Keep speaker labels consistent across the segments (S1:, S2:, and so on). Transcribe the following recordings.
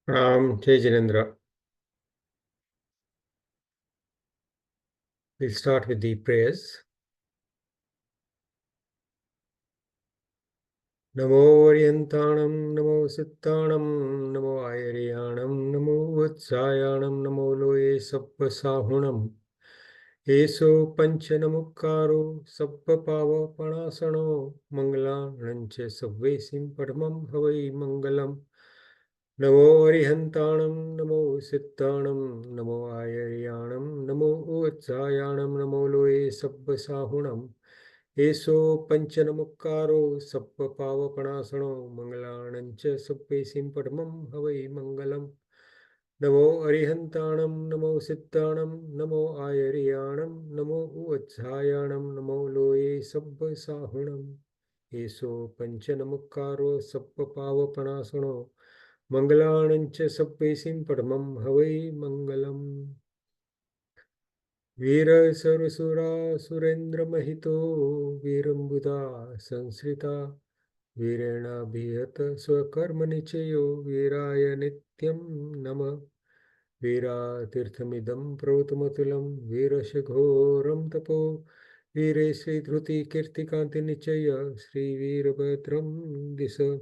S1: Jai Jinendra. We'll start with the prayers. Namo Orientanam, Namo Sittanam, Namo Ayariyanam, Namo Vatsayanam, Namo Loye Sabba Sahunam. Eso Panchanamukaro, Sabba Pava Panasano, Mangala Nanche Sabvesim Padmam Havai Mangalam. Namo Arihantanam, Namo Sittanam, Namo Ayariyanam, Namo Vatsayanam, Namo Loye Sabba Sahunam. Eso Panchanamukaro, Sabba Pava Panasano, Mangalanancha Sabvesim Padmam Havai Mangalam. Namo Arihantanam, Namo Sittanam, Namo Ayariyanam, Namo Vatsayanam, Namo Loye Sabba Sahunam. Eso Panchanamukaro, Sabba Pava Panasano, Mangalanancha Sabvesim Padmam Havai Mangalam. Veera Sarasura Surendra Mahito Veerambuddha Sansrita Veerena Bhiyata Swakarma Nichayo Veeraya Nityam Nama Veera Tirthamidam Pravtamatulam Veera Shaghoram Tapo Veere Sri Dhruti Kirtikanti Nichaya Sri Veerabhadram Disa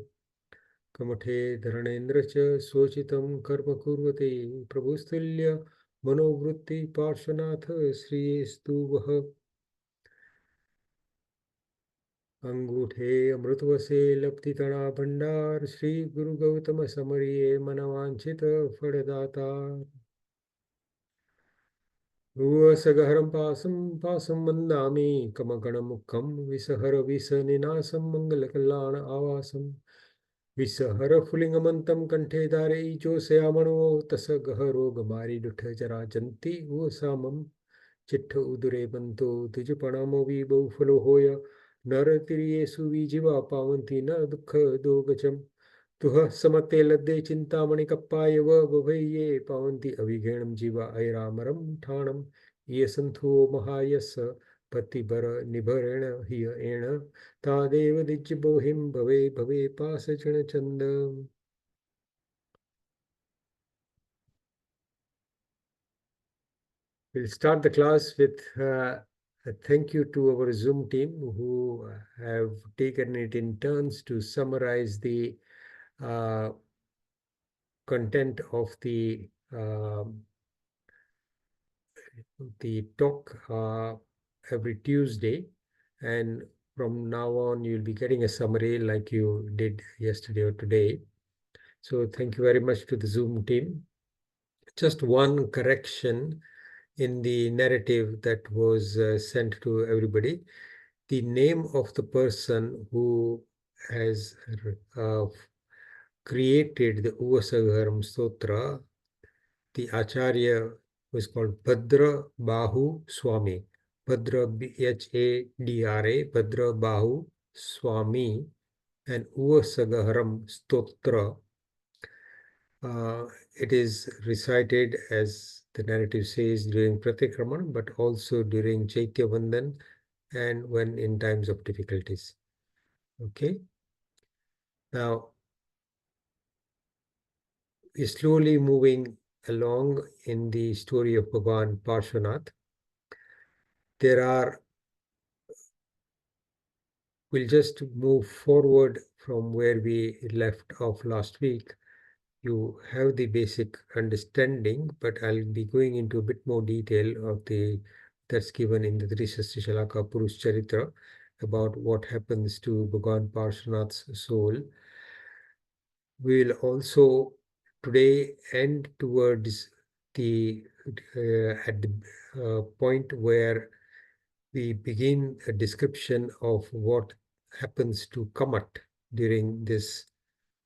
S1: Kamathe Dharanendra Cha Sochitam Karma Kurvate Prabhustulya Manovrutti Parshvanath Sri Stuvah अंगूठे अमृतवसे लपतितड़ा भंडार श्री गुरु गौतम समरिये मनवांछित फलदातार भुवसगहरं पासं पासं वन्दामि कमगणमुखं विसहर विसनिनासं मङ्गलकल्याण आवासं विसहर फुलिंगमन्तं कंठे धारयिजोषयामणो तस गहरोगमारिडुठ जरा जन्ति वो सामं चिट्ठ उदरे बन्तो द्विजपणमो बहुफलो होय नरतिर्येषु विजिवा पावन्ति न दुःख दोगचम् तुह समते लद्दे चिंतामणि कप्पाय वभये पावन्ति अभिगेणं जीवा ऐरामरं ठाणं ये सन्थो महायस पतिबर निभरेण हि एण तादेव दिज्जबोहिं भवे भवे पासचण चंद. We'll start the class with a thank you to our Zoom team who have taken it in turns to summarize the content of the talk every Tuesday, and from now on you'll be getting a summary like you did yesterday or today. So thank you very much to the Zoom team. Just one correction in the narrative that was sent to everybody. The name of the person who has created the Uvasagaram Stotra, the Acharya was called Bhadra Bahu Swami. Bhadra H-A-D-R-A, Bhadra Bahu Swami, and Uvasagaram Stotra. It is recited, as the narrative says, during Pratikraman, but also during Chaitya Vandan and when in times of difficulties. Okay. Now, we're slowly moving along in the story of Bhagwan Parshvanath. We'll just move forward from where we left off last week. You have the basic understanding, but I'll be going into a bit more detail of that's given in the Trishastri Shalaka Purush Charitra about what happens to Bhagwan Parshvanath's soul. We'll also today end towards the at the point where we begin a description of what happens to Kamath during this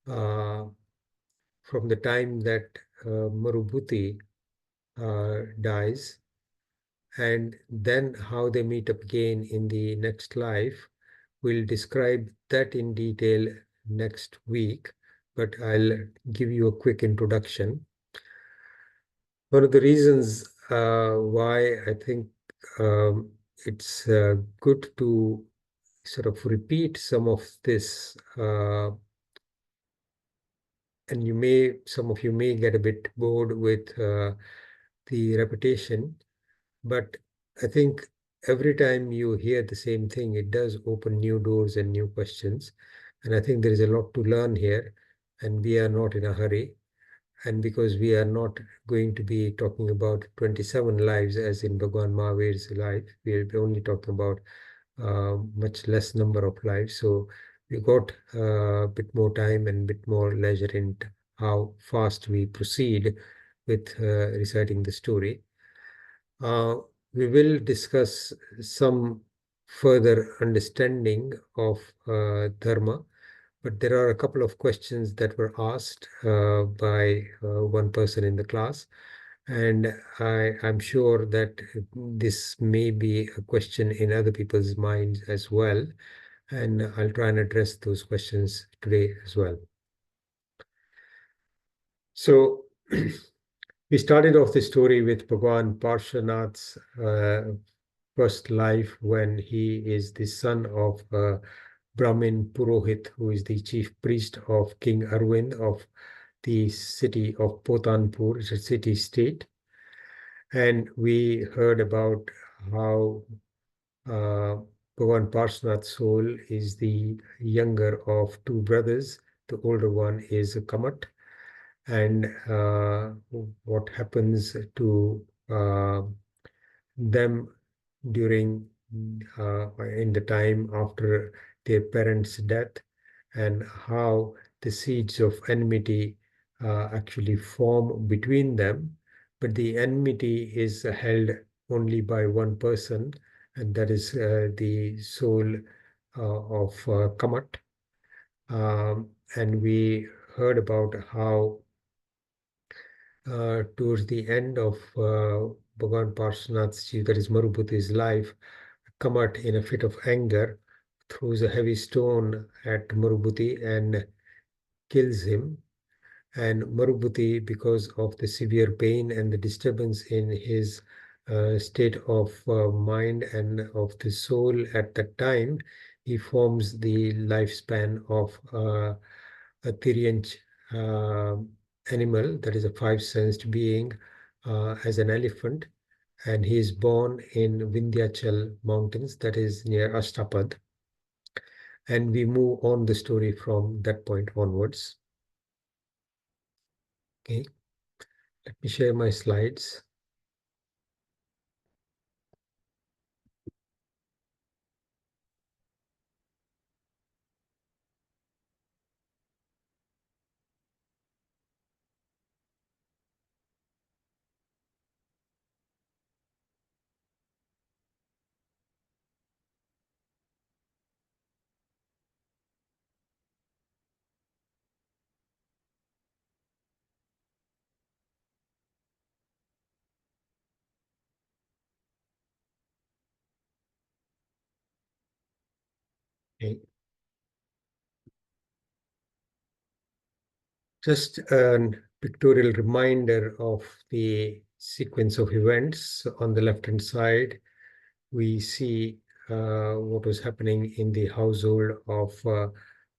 S1: from the time that Marubhuti dies, and then how they meet up again in the next life. We'll describe that in detail next week, but I'll give you a quick introduction. One of the reasons why I think it's good to sort of repeat some of this and some of you may get a bit bored with the repetition, but I think every time you hear the same thing, it does open new doors and new questions. And I think there is a lot to learn here, and we are not in a hurry. And because we are not going to be talking about 27 lives as in Bhagwan Mahavir's life, we'll be only talking about much less number of lives. So we got a bit more time and a bit more leisure in how fast we proceed with reciting the story. We will discuss some further understanding of Dharma, but there are a couple of questions that were asked by one person in the class, and I'm sure that this may be a question in other people's minds as well, and I'll try and address those questions today as well. So we started off the story with Bhagwan Parshvanath's first life when he is the son of Brahmin Purohit, who is the chief priest of King Arvind of the city of Potanpur, it's a city-state. And we heard about how Bhagwan Parshvanath's soul is the younger of two brothers. The older one is Kamath. And what happens to them during in the time after their parents' death, and how the seeds of enmity actually form between them. But the enmity is held only by one person, and that is the soul of Kamath. And we heard about how towards the end of Bhagwan Parshvanath's, that is Marubuti's life, Kamath, in a fit of anger, throws a heavy stone at Marubuti and kills him. And Marubuti, because of the severe pain and the disturbance in his state of mind and of the soul at that time, he forms the lifespan of a Tiryans animal, that is a five-sensed being, as an elephant. And he is born in Vindhyachal mountains, that is near Ashtapad. And we move on the story from that point onwards. Okay, let me share my slides. Okay. Just a pictorial reminder of the sequence of events. On the left-hand side, we see what was happening in the household of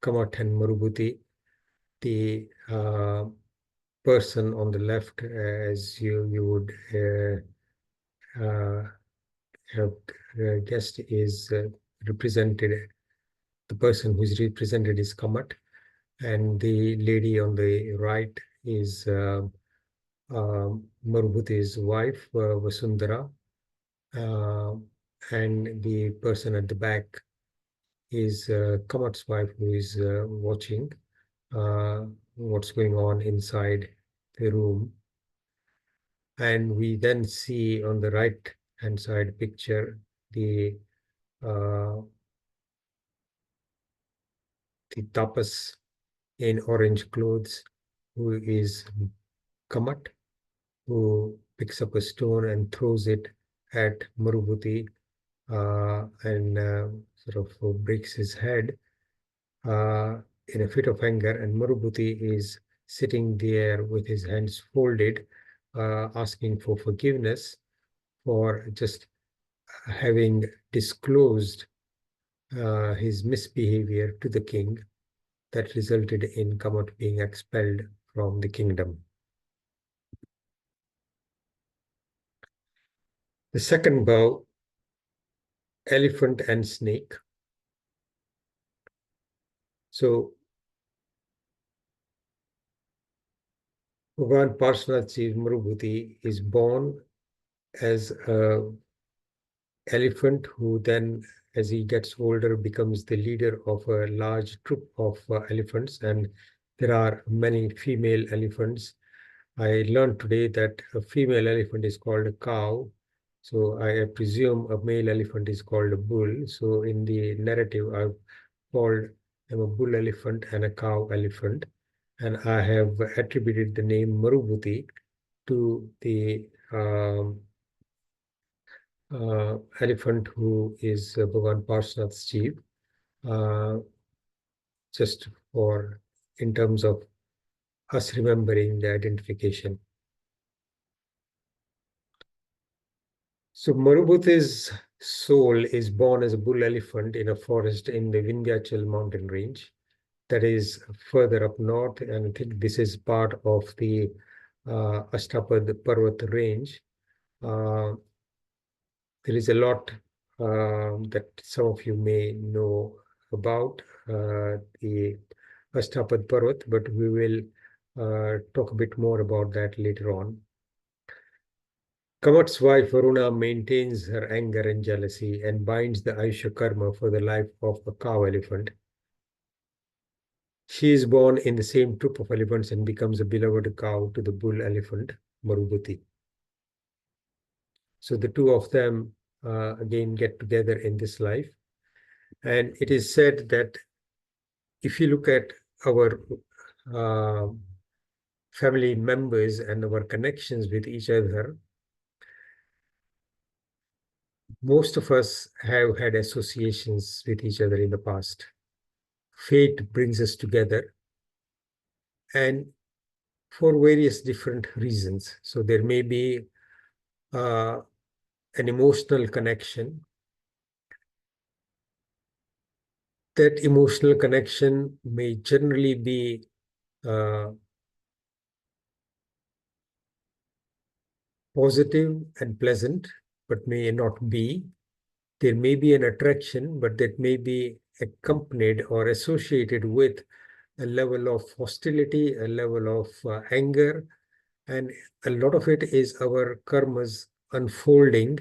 S1: Kamath and Marubuti. The person on the left, as you would have guessed, is represented. The person who is represented is Kamath, and the lady on the right is Marubuti's wife, Vasundhara, and the person at the back is Kamath's wife, who is watching what's going on inside the room. And we then see on the right hand side picture uh, the tapas in orange clothes, who is Kamath, who picks up a stone and throws it at Marubuti and sort of breaks his head in a fit of anger. And Marubuti is sitting there with his hands folded, asking for forgiveness for just having disclosed his misbehavior to the king that resulted in Kamath being expelled from the kingdom. The second bow, elephant and snake. So Bhagwan Parshvanath Marubhuti is born as an elephant who then, as he gets older, becomes the leader of a large troop of elephants. And there are many female elephants. I learned today that a female elephant is called a cow. So I presume a male elephant is called a bull. So in the narrative, I've called him a bull elephant and a cow elephant. And I have attributed the name Marubhuti to the elephant who is Bhagwan Parshvanath's chief, just for in terms of us remembering the identification. So Marubhuti's soul is born as a bull elephant in a forest in the Vindhyachal mountain range that is further up north, and I think this is part of the Ashtapad Parvat range. There is a lot that some of you may know about the Ashtapad Parvat, but we will talk a bit more about that later on. Kamath's wife Varuna maintains her anger and jealousy and binds the Ayusha karma for the life of a cow elephant. She is born in the same troop of elephants and becomes a beloved cow to the bull elephant, Marubhuti. So the two of them again get together in this life. And it is said that if you look at our family members and our connections with each other, most of us have had associations with each other in the past. Fate brings us together, and for various different reasons. So there may be an emotional connection. That emotional connection may generally be positive and pleasant, but may not be. There may be an attraction, but that may be accompanied or associated with a level of hostility, a level of anger, and a lot of it is our karmas unfolding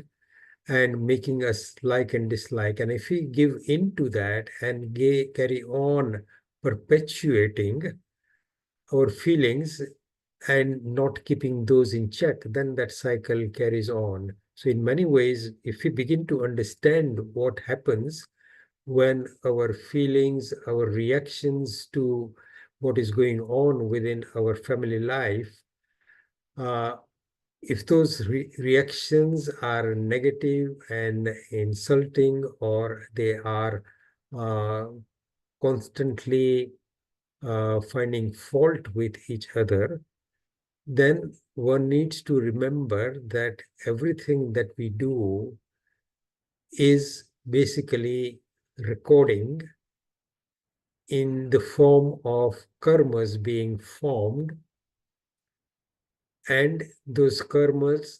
S1: and making us like and dislike. And if we give into that and carry on perpetuating our feelings and not keeping those in check, then that cycle carries on. So in many ways, if we begin to understand what happens when our feelings, our reactions to what is going on within our family life, if those reactions are negative and insulting, or they are constantly finding fault with each other, then one needs to remember that everything that we do is basically recording in the form of karmas being formed, and those karmas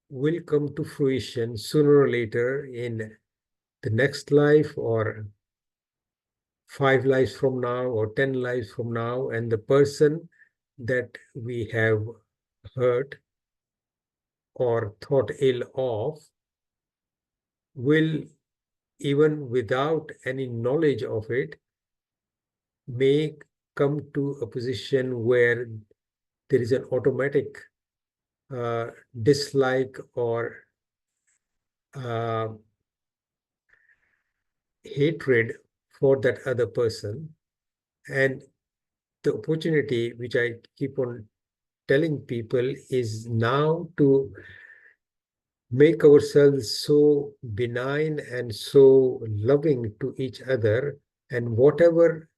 S1: will come to fruition sooner or later in the next life, or 5 lives from now, or 10 lives from now, and the person that we have hurt or thought ill of will, even without any knowledge of it, may come to a position where there is an automatic dislike or hatred for that other person. And the opportunity which I keep on telling people is now to make ourselves so benign and so loving to each other, and whatever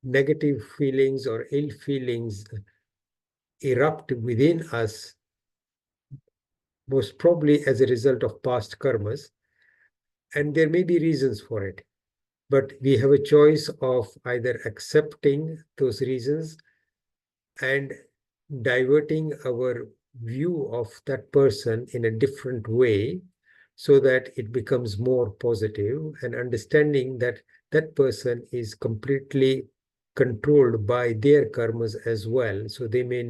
S1: negative feelings or ill feelings erupt within us, most probably as a result of past karmas, and there may be reasons for it, but we have a choice of either accepting those reasons and diverting our view of that person in a different way so that it becomes more positive, and understanding that that person is completely controlled by their karmas as well. So they may,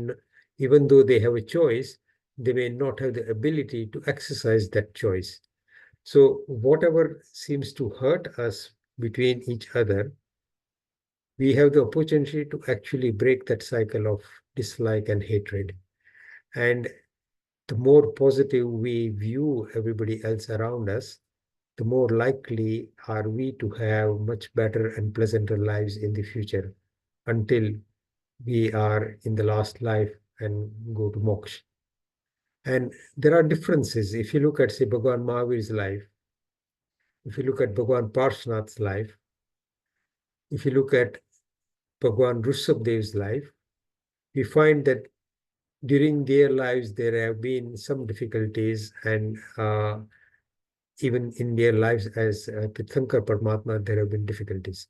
S1: even though they have a choice, they may not have the ability to exercise that choice. So whatever seems to hurt us between each other, we have the opportunity to actually break that cycle of dislike and hatred. And the more positive we view everybody else around us, the more likely are we to have much better and pleasanter lives in the future, until we are in the last life and go to moksha. And there are differences. If you look at, say, Bhagwan Mahavir's life, if you look at Bhagwan Parshvanath's life, if you look at Bhagwan Rushabdev's life, we find that during their lives there have been some difficulties, and even in their lives as Tirthankar Paramatma, there have been difficulties.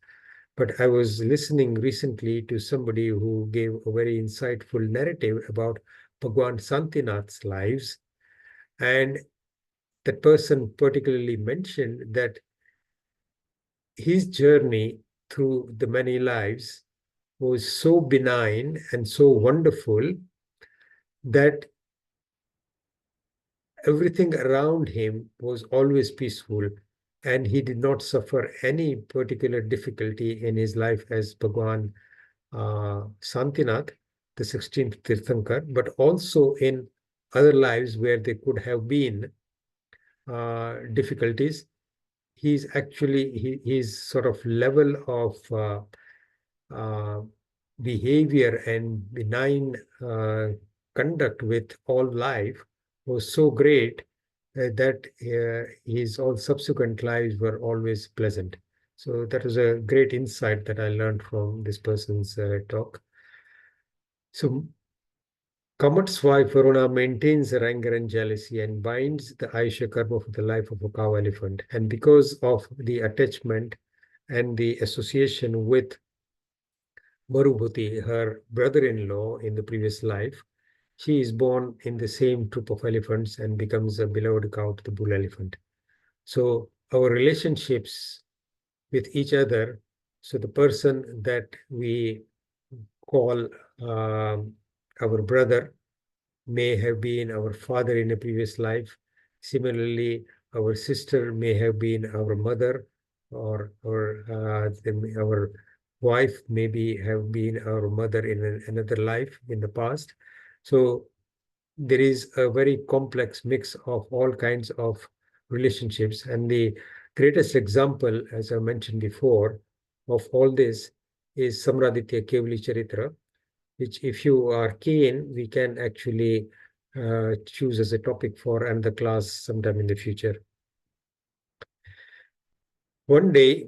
S1: But I was listening recently to somebody who gave a very insightful narrative about Bhagwan Santinath's lives. And that person particularly mentioned that his journey through the many lives was so benign and so wonderful that everything around him was always peaceful, and he did not suffer any particular difficulty in his life as Bhagwan Santinath, the 16th Tirthankar, but also in other lives where there could have been difficulties. He's actually, his sort of level of uh, behavior and benign conduct with all life was so great that his all subsequent lives were always pleasant. So that was a great insight that I learned from this person's talk. So Kamath's wife Varuna maintains her anger and jealousy and binds the Aisha karma for the life of a cow elephant. And because of the attachment and the association with Marubhuti, her brother-in-law in the previous life, she is born in the same troop of elephants and becomes a beloved cow to the bull elephant. So our relationships with each other, so the person that we call our brother may have been our father in a previous life. Similarly, our sister may have been our mother, or our wife maybe have been our mother in another life in the past. So there is a very complex mix of all kinds of relationships. And the greatest example, as I mentioned before, of all this is Samraditya Kevali Charitra, which, if you are keen, we can actually choose as a topic for another class sometime in the future. One day,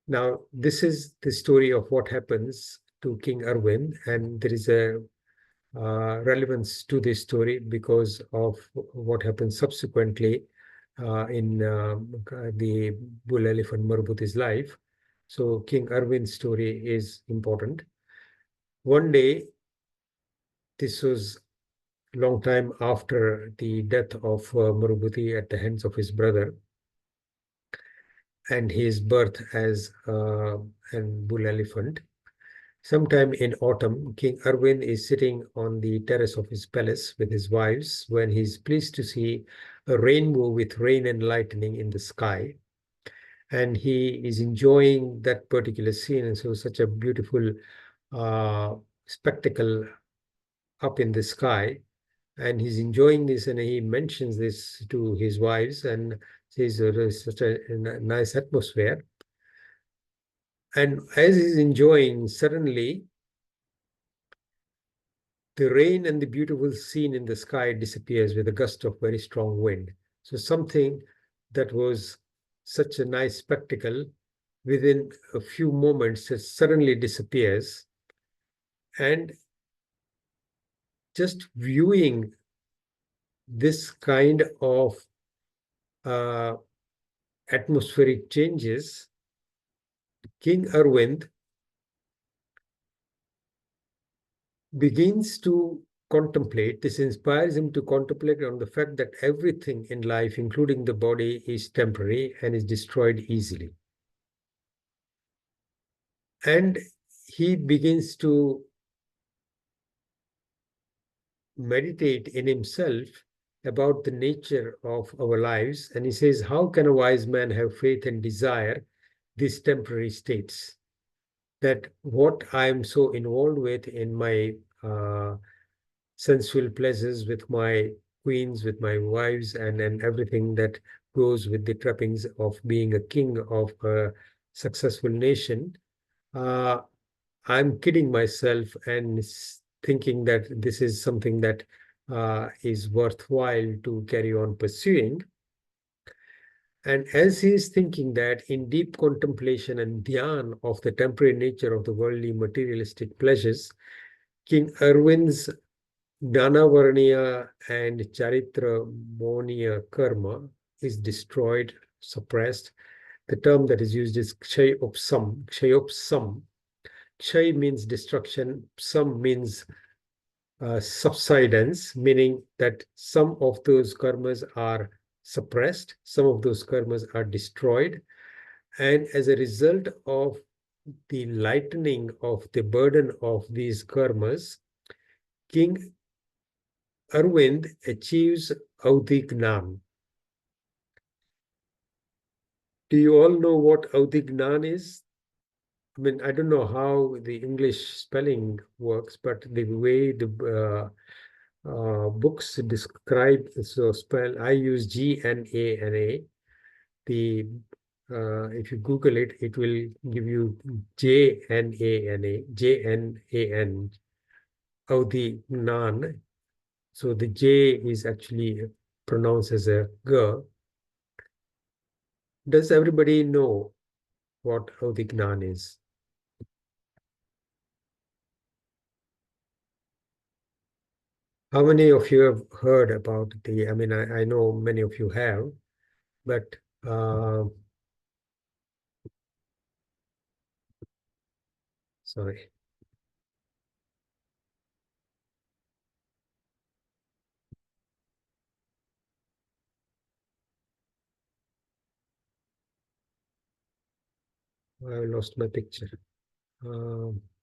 S1: now this is the story of what happens to King Arvind, and there is a relevance to this story because of what happens subsequently in the bull elephant Marubuti's life. So King Arvind's story is important. One day, this was a long time after the death of Marubhuti at the hands of his brother and his birth as an bull elephant. Sometime in autumn, King Arvind is sitting on the terrace of his palace with his wives when he is pleased to see a rainbow with rain and lightning in the sky. And he is enjoying that particular scene. And so such a beautiful spectacle up in the sky. And he's enjoying this, and he mentions this to his wives and says there's such a nice atmosphere. And as he's enjoying, suddenly the rain and the beautiful scene in the sky disappears with a gust of very strong wind. So something that was such a nice spectacle within a few moments, it suddenly disappears. And just viewing this kind of atmospheric changes King Arvind begins to contemplate. This inspires him to contemplate on the fact that everything in life, including the body, is temporary and is destroyed easily. And he begins to meditate in himself about the nature of our lives. And he says, how can a wise man have faith and desire these temporary states? That what I am so involved with in my sensual pleasures with my queens, with my wives, and everything that goes with the trappings of being a king of a successful nation, I'm kidding myself and thinking that this is something that is worthwhile to carry on pursuing. And as he is thinking that in deep contemplation and dhyan of the temporary nature of the worldly materialistic pleasures, King Arvind's Jnanavarniya and Charitra Moniya karma is destroyed, suppressed. The term that is used is Kshayopsam. Kshayopsam. Kshay means destruction, Psam means subsidence, meaning that some of those karmas are suppressed, some of those karmas are destroyed. And as a result of the lightening of the burden of these karmas, King Arvind achieves Audhignan. Do you all know what Audhignan is? I mean, I don't know how the English spelling works, but the way the books describe, so spell, I use Gnana. The if you Google it, it will give you Jnana, Jnan, Audhignan. So the J is actually pronounced as a G. Does everybody know what Audhignan is? How many of you have heard about the, I mean, I know many of you have, but sorry. I lost my picture.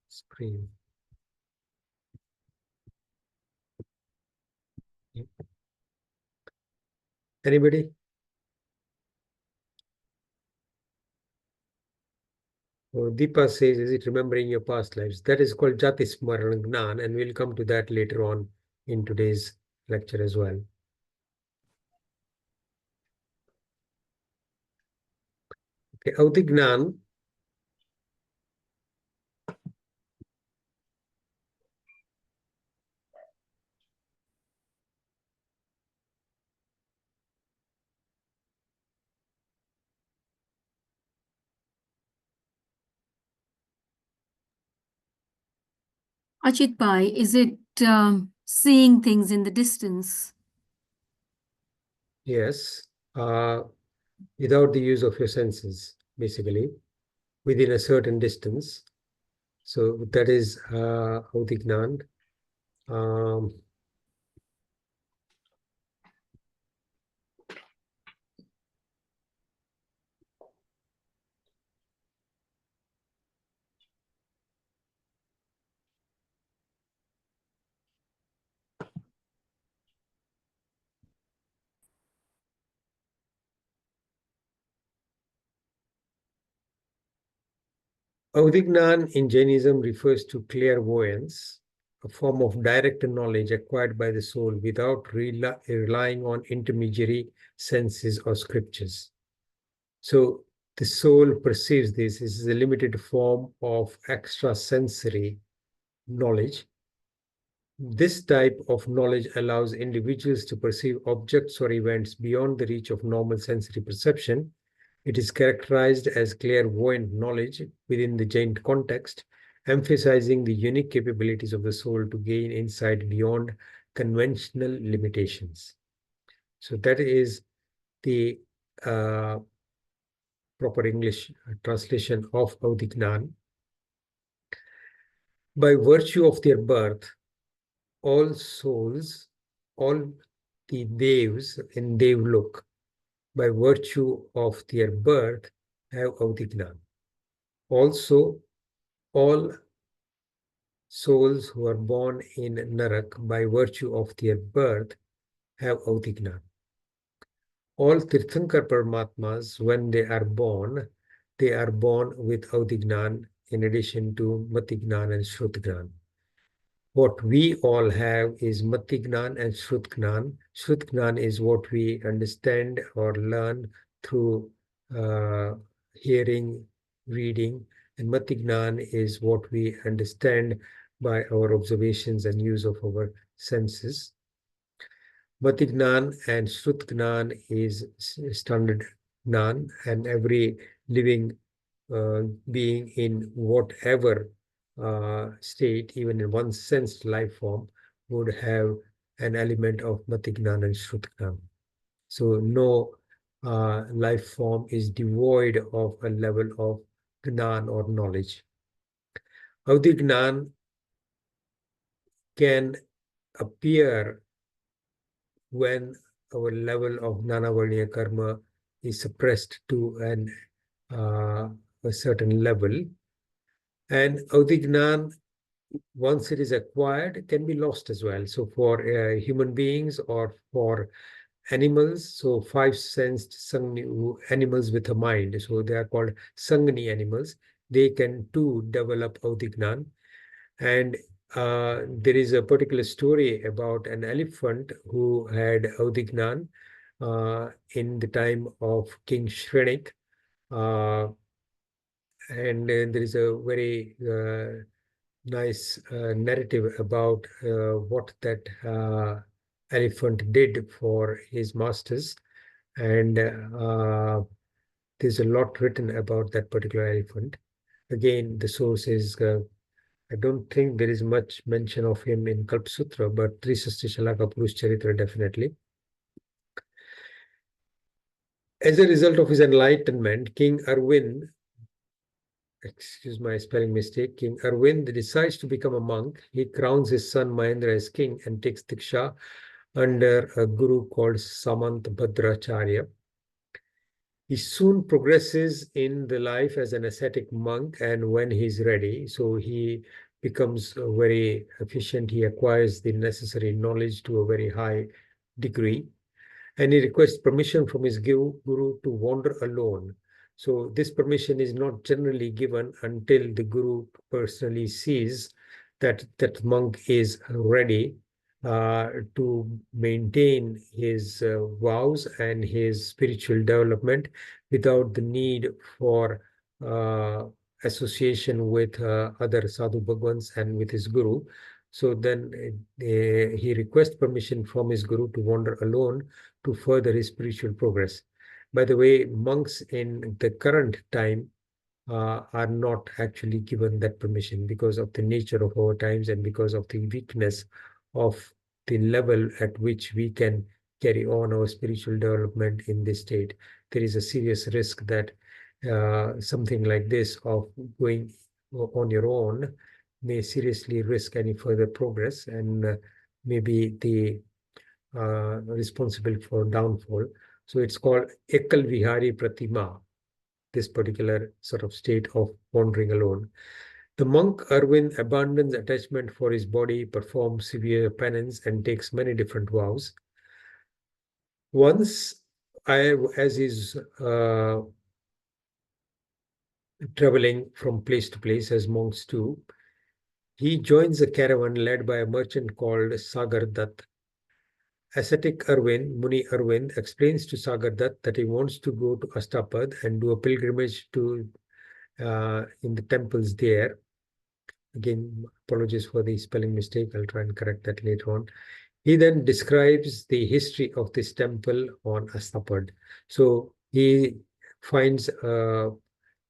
S1: Screen. Anybody? Oh, Deepa says, is it remembering your past lives? That is called Jati Smarana Gnan, and we'll come to that later on in today's lecture as well. Okay, Audhignan.
S2: Ajitbhai, is it seeing things in the distance?
S1: Yes, without the use of your senses, basically, within a certain distance. So that is Audhignan. Audhignan in Jainism refers to clairvoyance, a form of direct knowledge acquired by the soul without relying on intermediary senses or scriptures. So the soul perceives this. This is a limited form of extrasensory knowledge. This type of knowledge allows individuals to perceive objects or events beyond the reach of normal sensory perception. It is characterized as clairvoyant knowledge within the Jain context, emphasizing the unique capabilities of the soul to gain insight beyond conventional limitations. So that is the proper English translation of Avdignan. By virtue of their birth, all souls, all the devs in Devlok, by virtue of their birth, have Avdignan. Also, all souls who are born in Narak by virtue of their birth have Avdignan. All Tirthankar Paramatmas, when they are born with Avdignan in addition to Matignan and Shrutgnan. What we all have is Matignan and Shrutgnan. Shrutgnan is what we understand or learn through hearing, reading, and Matignan is what we understand by our observations and use of our senses. Matignan and Shrutgnan is standard Gnan, and every living being in whatever state, even in one sensed life form, would have an element of Matignan and Shrutgnan. So no life form is devoid of a level of Gnan or knowledge. Avdignan can appear when our level of Gnanavarniya karma is suppressed to a certain level. And Avdignan, once it is acquired, can be lost as well. So for human beings or for animals, so five-sensed animals with a mind, so they are called Sangani animals, they can too develop Avdignan. And there is a particular story about an elephant who had Avdignan in the time of King Shrenik. And there is a very nice narrative about what that elephant did for his masters. And there's a lot written about that particular elephant. Again, the source is I don't think there is much mention of him in Kalpasutra, but Trisasti Shalaka Purush Charitra definitely. As a result of his enlightenment, King Arvind, excuse my spelling mistake, King Arvind decides to become a monk. He crowns his son Mahendra as king and takes Diksha under a guru called Samant Bhadracharya. He soon progresses in the life as an ascetic monk, and when he's ready, so he becomes very efficient. He acquires the necessary knowledge to a very high degree, and he requests permission from his guru to wander alone. So this permission is not generally given until the guru personally sees that that monk is ready to maintain his vows and his spiritual development without the need for association with other sadhu bhagwans and with his guru. So then he requests permission from his guru to wander alone to further his spiritual progress. By the way, monks in the current time are not actually given that permission because of the nature of our times and because of the weakness of the level at which we can carry on our spiritual development in this state. There is a serious risk that something like this of going on your own may seriously risk any further progress and maybe the responsible for downfall. So it's called Ekal Vihari Pratima, this particular sort of state of wandering alone. The monk Arvind abandons attachment for his body, performs severe penance, and takes many different vows. Once, as he's traveling from place to place, as monks do, he joins a caravan led by a merchant called Sagar Dutt. Ascetic Arvind, Muni Arvind, explains to Sagar Dutt that he wants to go to Astapad and do a pilgrimage to in the temples there. Again, apologies for the spelling mistake. I'll try and correct that later on. He then describes the history of this temple on Astapad. So he finds a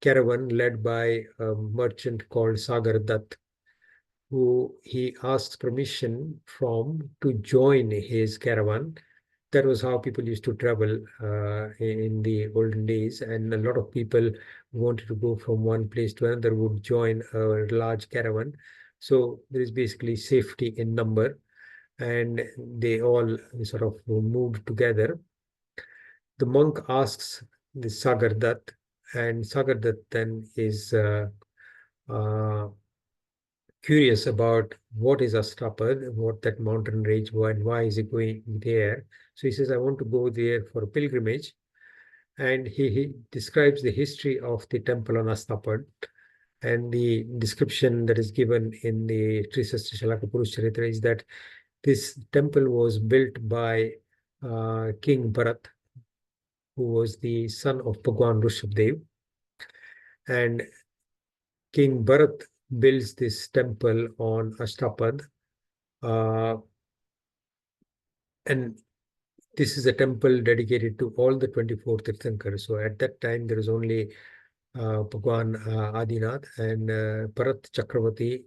S1: caravan led by a merchant called Sagar Dutt, who he asks permission from to join his caravan that was how people used to travel in the olden days. And a lot of people who wanted to go from one place to another would join a large caravan. So there is basically safety in number, and they all sort of moved together. The monk asks the Sagardat, and Sagardat then is curious about what is Astapad, what that mountain range was, and why is he going there. So he says, I want to go there for a pilgrimage. And he describes the history of the temple on Astapad, and the description that is given in the Trisastra Shalaka Purush is that this temple was built by King Bharat, who was the son of Bhagwan Rishabdev. And King Bharat builds this temple on Ashtapad. And this is a temple dedicated to all the 24 Tirthankars. So at that time, there was only Bhagwan Adinath, and Bharat Chakravarti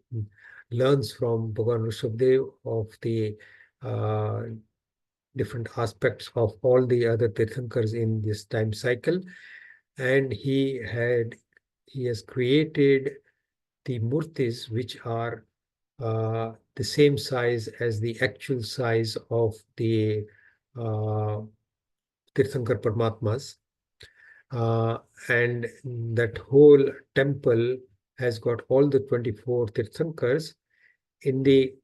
S1: learns from Bhagwan Rishabdev of the different aspects of all the other Tirthankars in this time cycle. And he has created the murtis, which are the same size as the actual size of the Tirthankar Paramatmas. And that whole temple has got all the 24 Tirthankars in the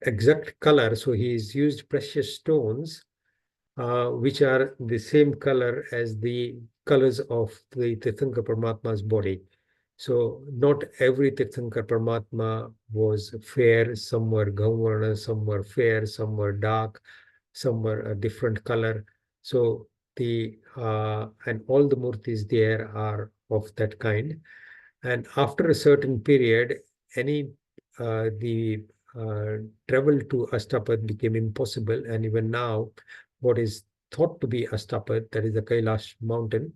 S1: exact color. So he's used precious stones, which are the same color as the colors of the Tirthankar Paramatma's body. So not every Tirthankar Paramatma was fair. Some were Gauvarna, some were fair, some were dark, some were a different color. So and all the murtis there are of that kind. And after a certain period, the travel to Ashtapad became impossible. And even now, what is thought to be Ashtapad, that is the Kailash mountain,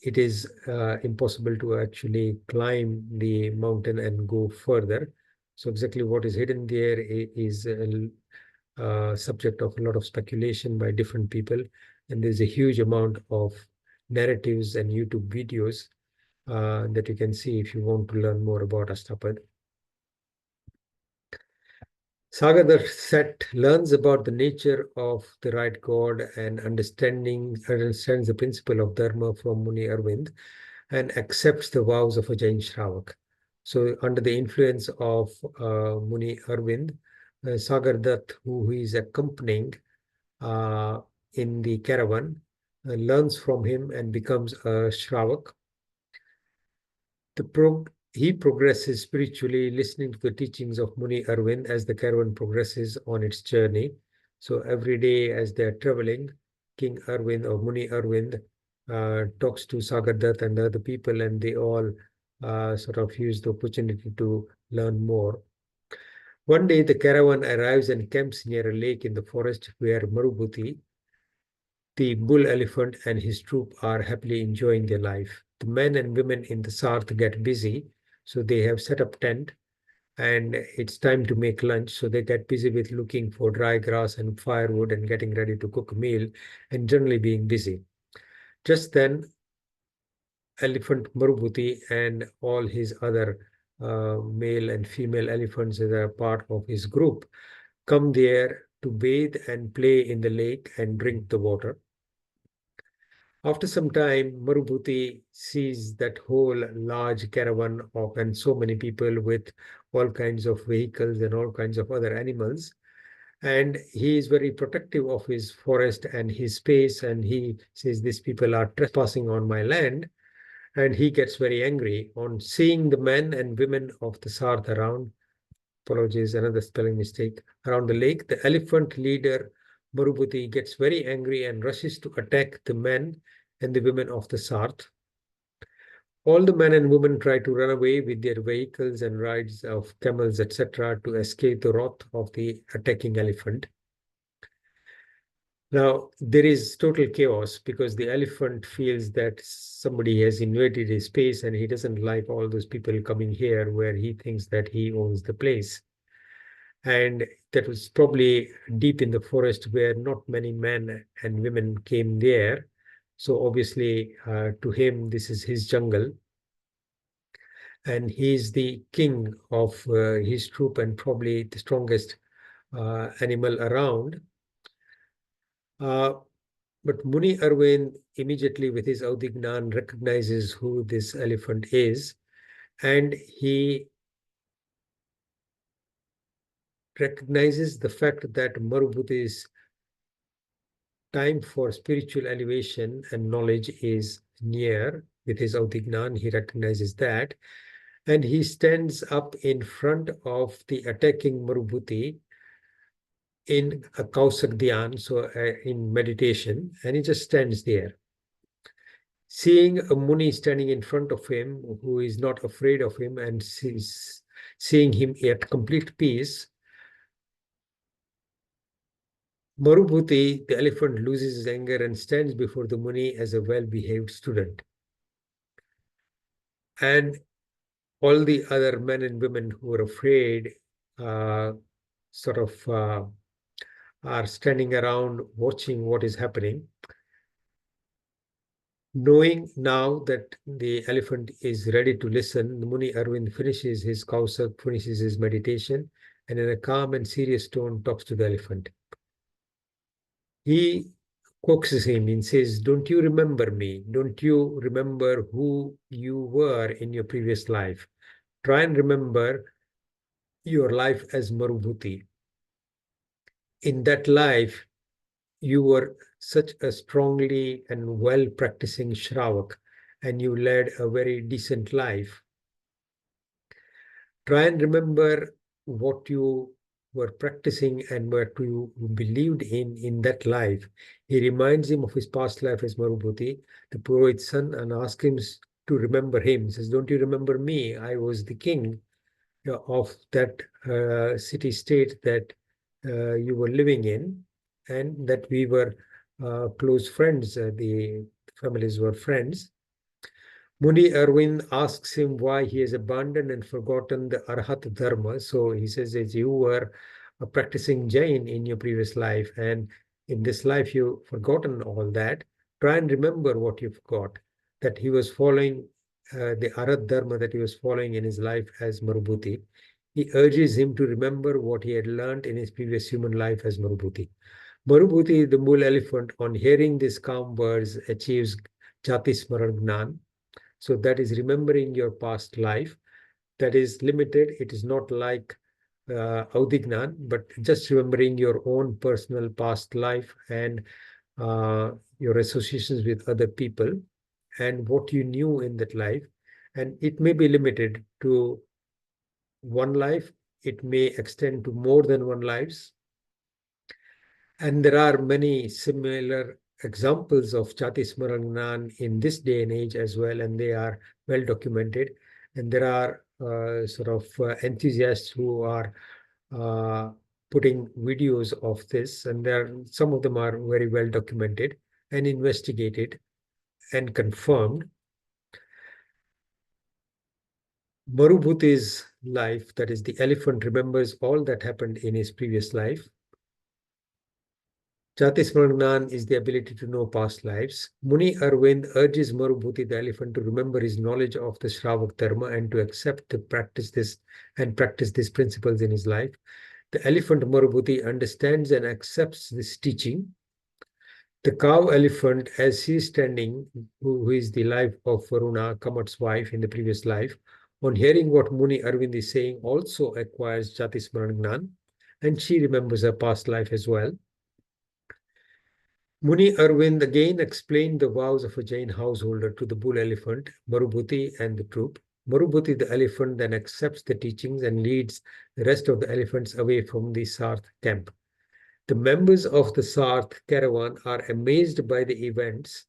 S1: it is impossible to actually climb the mountain and go further. So exactly what is hidden there is subject of a lot of speculation by different people. And there's a huge amount of narratives and YouTube videos that you can see if you want to learn more about Ashtapad. Sagadar Set learns about the nature of the right God and understands the principle of Dharma from Muni Arvind, and accepts the vows of a Jain Shravak. So under the influence of Muni Arvind, Sagar Dutt, who he is accompanying in the caravan, learns from him and becomes a Shravak. He progresses spiritually, listening to the teachings of Muni Arvind as the caravan progresses on its journey. So every day as they're traveling, King Arvind or Muni Arvind talks to Sagar Dutt and the other people, and they all sort of use the opportunity to learn more. One day, the caravan arrives and camps near a lake in the forest where Marubhuti, the bull elephant, and his troop are happily enjoying their life. The men and women in the Sarth get busy, so they have set up tent, and it's time to make lunch. So they get busy with looking for dry grass and firewood and getting ready to cook a meal, and generally being busy. Just then, Elephant Marubhuti and all his other male and female elephants that are part of his group come there to bathe and play in the lake and drink the water. After some time, Marubhuti sees that whole large caravan of and so many people with all kinds of vehicles and all kinds of other animals. And he is very protective of his forest and his space. And he says, these people are trespassing on my land. And he gets very angry on seeing the men and women of the Sarth around. Apologies, another spelling mistake. Around the lake, the elephant leader Marubhuti gets very angry and rushes to attack the men and the women of the Sarth. All the men and women try to run away with their vehicles and rides of camels, etc., to escape the wrath of the attacking elephant. Now, there is total chaos because the elephant feels that somebody has invaded his space and he doesn't like all those people coming here where he thinks that he owns the place. And that was probably deep in the forest where not many men and women came there. So obviously, to him, this is his jungle. And he's the king of his troop and probably the strongest animal around. But Muni Arvind immediately with his Audignan recognizes who this elephant is, and he recognizes the fact that Marubhuti's time for spiritual elevation and knowledge is near. With his Audignan, he recognizes that, and he stands up in front of the attacking Marubhuti in a Kausak Dhyan, so in meditation, and he just stands there. Seeing a Muni standing in front of him who is not afraid of him and seeing him at complete peace, Marubhuti, the elephant, loses his anger and stands before the Muni as a well-behaved student. And all the other men and women who are afraid sort of are standing around watching what is happening. Knowing now that the elephant is ready to listen, the Muni Arvind finishes his Kausak, finishes his meditation, and in a calm and serious tone talks to the elephant. He coaxes him and says, "Don't you remember me? Don't you remember who you were in your previous life? Try and remember your life as Marubhuti. In that life, you were such a strongly and well practicing Shravak, and you led a very decent life. Try and remember what you were practicing and what you believed in that life." He reminds him of his past life as Marubhuti, the Purohit's son, and asks him to remember him. He says, "Don't you remember me? I was the king of that city-state that you were living in, and that we were close friends. The families were friends." Muni Arvind asks him why he has abandoned and forgotten the Arhat Dharma. So he says, as you were practicing Jain in your previous life, and in this life you've forgotten all that, try and remember what you forgot, that he was following the Arhat Dharma that he was following in his life as Marubhuti. He urges him to remember what he had learned in his previous human life as Marubhuti. Marubhuti, the bull elephant, on hearing these calm words, achieves Jati Smaran Gnan. So that is remembering your past life. That is limited. It is not like Audignan, but just remembering your own personal past life and your associations with other people and what you knew in that life. And it may be limited to one life. It may extend to more than one lives. And there are many similar examples of Jati Smarangnan in this day and age as well, and they are well documented. And there are enthusiasts who are putting videos of this, and some of them are very well documented and investigated and confirmed. Marubhuti's life, that is, the elephant, remembers all that happened in his previous life. Jati Smaragnan is the ability to know past lives. Muni Arvind urges Marubhuti, the elephant, to remember his knowledge of the Shravak Dharma and to accept to practice these principles in his life. The elephant Marubhuti understands and accepts this teaching. The cow elephant, as he is standing, who is the life of Varuna, Kamath's wife in the previous life, on hearing what Muni Arvind is saying, also acquires Jati Smaragnan, and she remembers her past life as well. Muni Arvind again explained the vows of a Jain householder to the bull elephant, Marubhuti, and the troop. Marubhuti, the elephant, then accepts the teachings and leads the rest of the elephants away from the Sarth camp. The members of the Sarth caravan are amazed by the events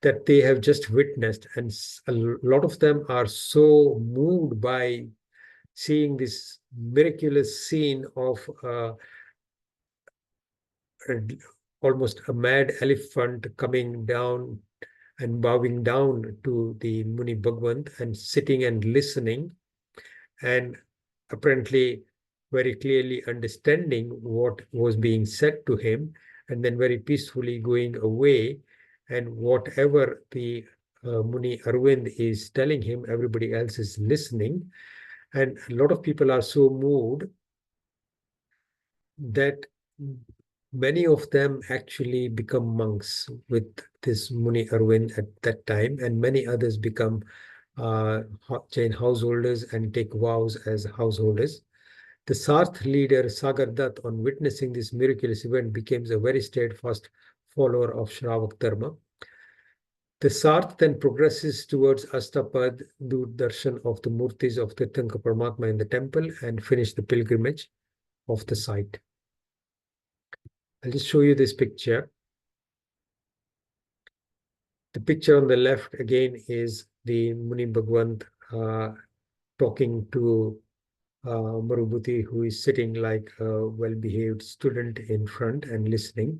S1: that they have just witnessed, and a lot of them are so moved by seeing this miraculous scene of almost a mad elephant coming down and bowing down to the Muni Bhagwan and sitting and listening. And apparently very clearly understanding what was being said to him, and then very peacefully going away. And whatever the Muni Arvind is telling him, everybody else is listening. And a lot of people are so moved that many of them actually become monks with this Muni Arvind at that time, and many others become Jain householders and take vows as householders. The Sarth leader Sagar Dutt, on witnessing this miraculous event, becomes a very steadfast follower of Shravak Dharma. The Sarth then progresses towards Astapad, do darshan of the murtis of Tirthankar Paramatma in the temple, and finish the pilgrimage of the site. I'll just show you this picture. The picture on the left again is the Muni Bhagwan talking to Marubhuti, who is sitting like a well-behaved student in front and listening.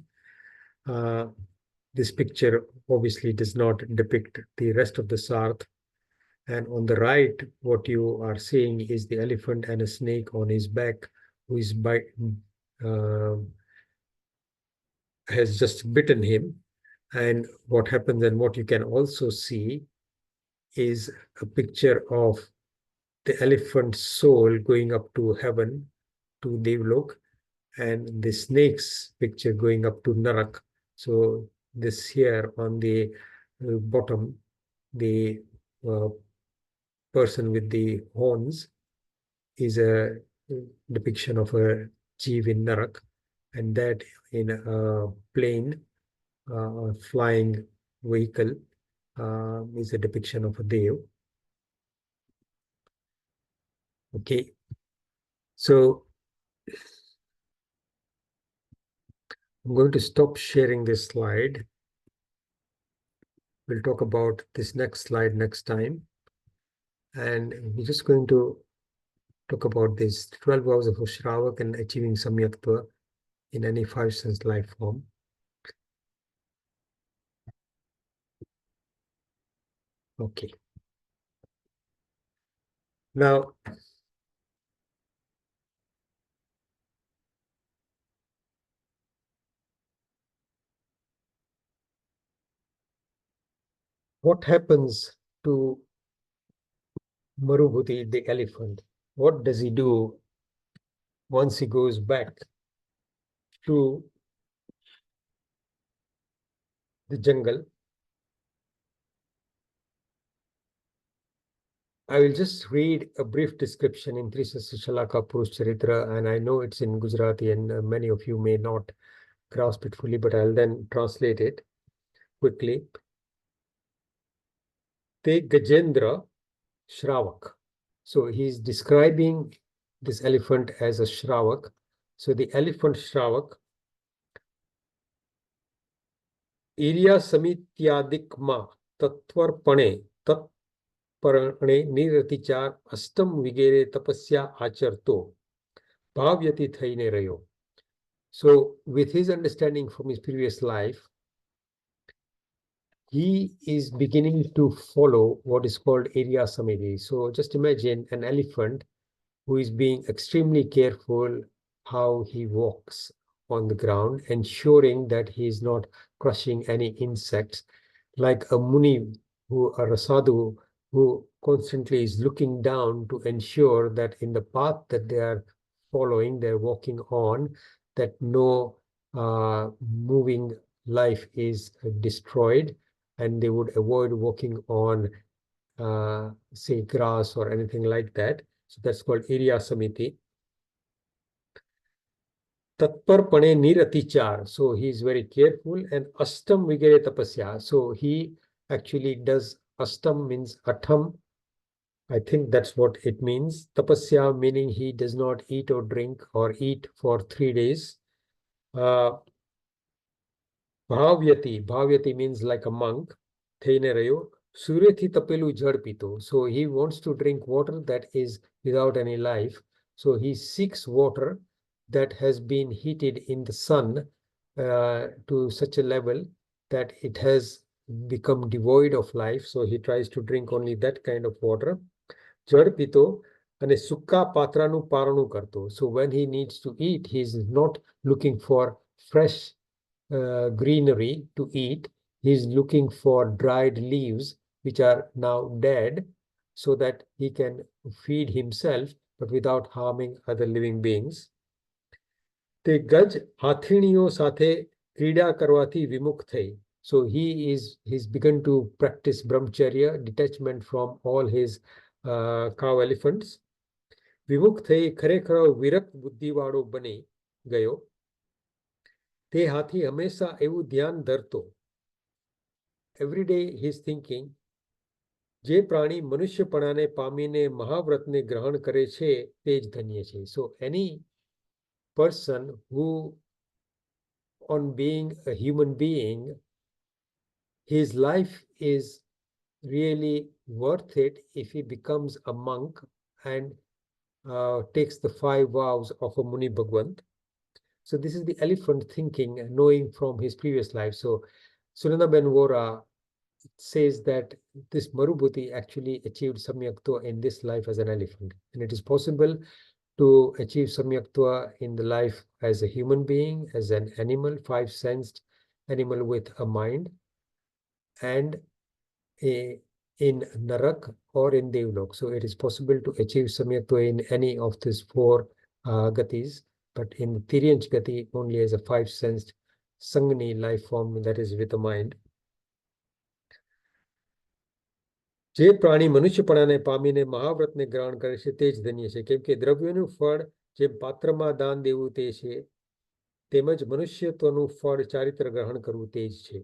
S1: This picture obviously does not depict the rest of the Sarth. And on the right, what you are seeing is the elephant and a snake on his back, who is has just bitten him. And what happens, and what you can also see, is a picture of the elephant's soul going up to heaven, to Devlok, and the snake's picture going up to Narak. So this here on the bottom, the person with the horns is a depiction of a Jeev in Narak, and that in a plane, flying vehicle, is a depiction of a Dev. Okay, so I'm going to stop sharing this slide. We'll talk about this next slide next time. And we're just going to talk about this 12 hours of Shravak and achieving Samyaktva in any five sense life form. Okay. Now, what happens to Marubhuti, the elephant? What does he do once he goes back to the jungle? I will just read a brief description in Trisasya Shalaka Purush Charitra, and I know it's in Gujarati, and many of you may not grasp it fully, but I'll then translate it quickly. Te Gajendra Shravak. So he's describing this elephant as a Shravak. So the elephant Shravak, Irya Samityadikma Tatvarpane Tatparane Niratichar Astam Vigere Tapasya Acharto Bhavyati Thaine Rayo. So with his understanding from his previous life, he is beginning to follow what is called Irya Samiti. So just imagine an elephant who is being extremely careful how he walks on the ground, ensuring that he is not crushing any insects, like a Muni or a sadhu who constantly is looking down to ensure that in the path that they are following, they're walking on, that no moving life is destroyed, and they would avoid walking on, say, grass or anything like that. So that's called Irya Samiti. Tatparpane Niratichar. So he is very careful. And Astam Vigare Tapasya. So he actually does, Astam means Atham. I think that's what it means. Tapasya meaning he does not eat or drink or eat for 3 days. Bhavyati means like a monk. Theinerayo. Surethi tapelu jhadpito. So he wants to drink water that is without any life. So he seeks water that has been heated in the sun to such a level that it has become devoid of life. So he tries to drink only that kind of water. Jhadpito. અને સુકા પાત્રાનું પારણું કરતો. So when he needs to eat, he is not looking for fresh greenery to eat. He is looking for dried leaves which are now dead, so that he can feed himself but without harming other living beings. તે ગજ હાથીણીઓ સાથે ક્રીડા કરવાથી વિમુખ થઈ. So he's begun to practice brahmacharya, detachment from all his cow elephants. વિમુખ થઈ ખરેખર વિરક્ત બુદ્ધિવાળો બની ગયો. તે હાથી હંમેશા એવું ધ્યાન ધરતો. Every day he's thinking, જે પ્રાણી મનુષ્યપણાને પામીને મહાવ્રતને ગ્રહણ કરે છે તે જ ધન્ય છે. So any person who, on being a human being, his life is really worth it if he becomes a monk and takes the 5 vows of a Muni Bhagwan. So this is the elephant thinking, knowing from his previous life. So Sunanaben Vora says that this Marubhuti actually achieved Samyaktva in this life as an elephant. And it is possible to achieve Samyaktva in the life as a human being, as an animal, 5-sensed animal with a mind, and in Narak or in Devlok. So it is possible to achieve Samyaktva in any of these 4 gatis, but in Tiryanch gati only as a 5-sensed Sangani life form, that is with a mind. જે પ્રાણી મનુષ્યપણાને પામીને મહાવ્રતને ગ્રહણ કરે છે તે જ ધન્ય છે, કેમ કે દ્રવ્યનું ફળ જે પાત્રમાં દાન દેવું તે છે, તેમજ મનુષ્યત્વનું ફળ ચારિત્ર ગ્રહણ કરવું તે જ છે.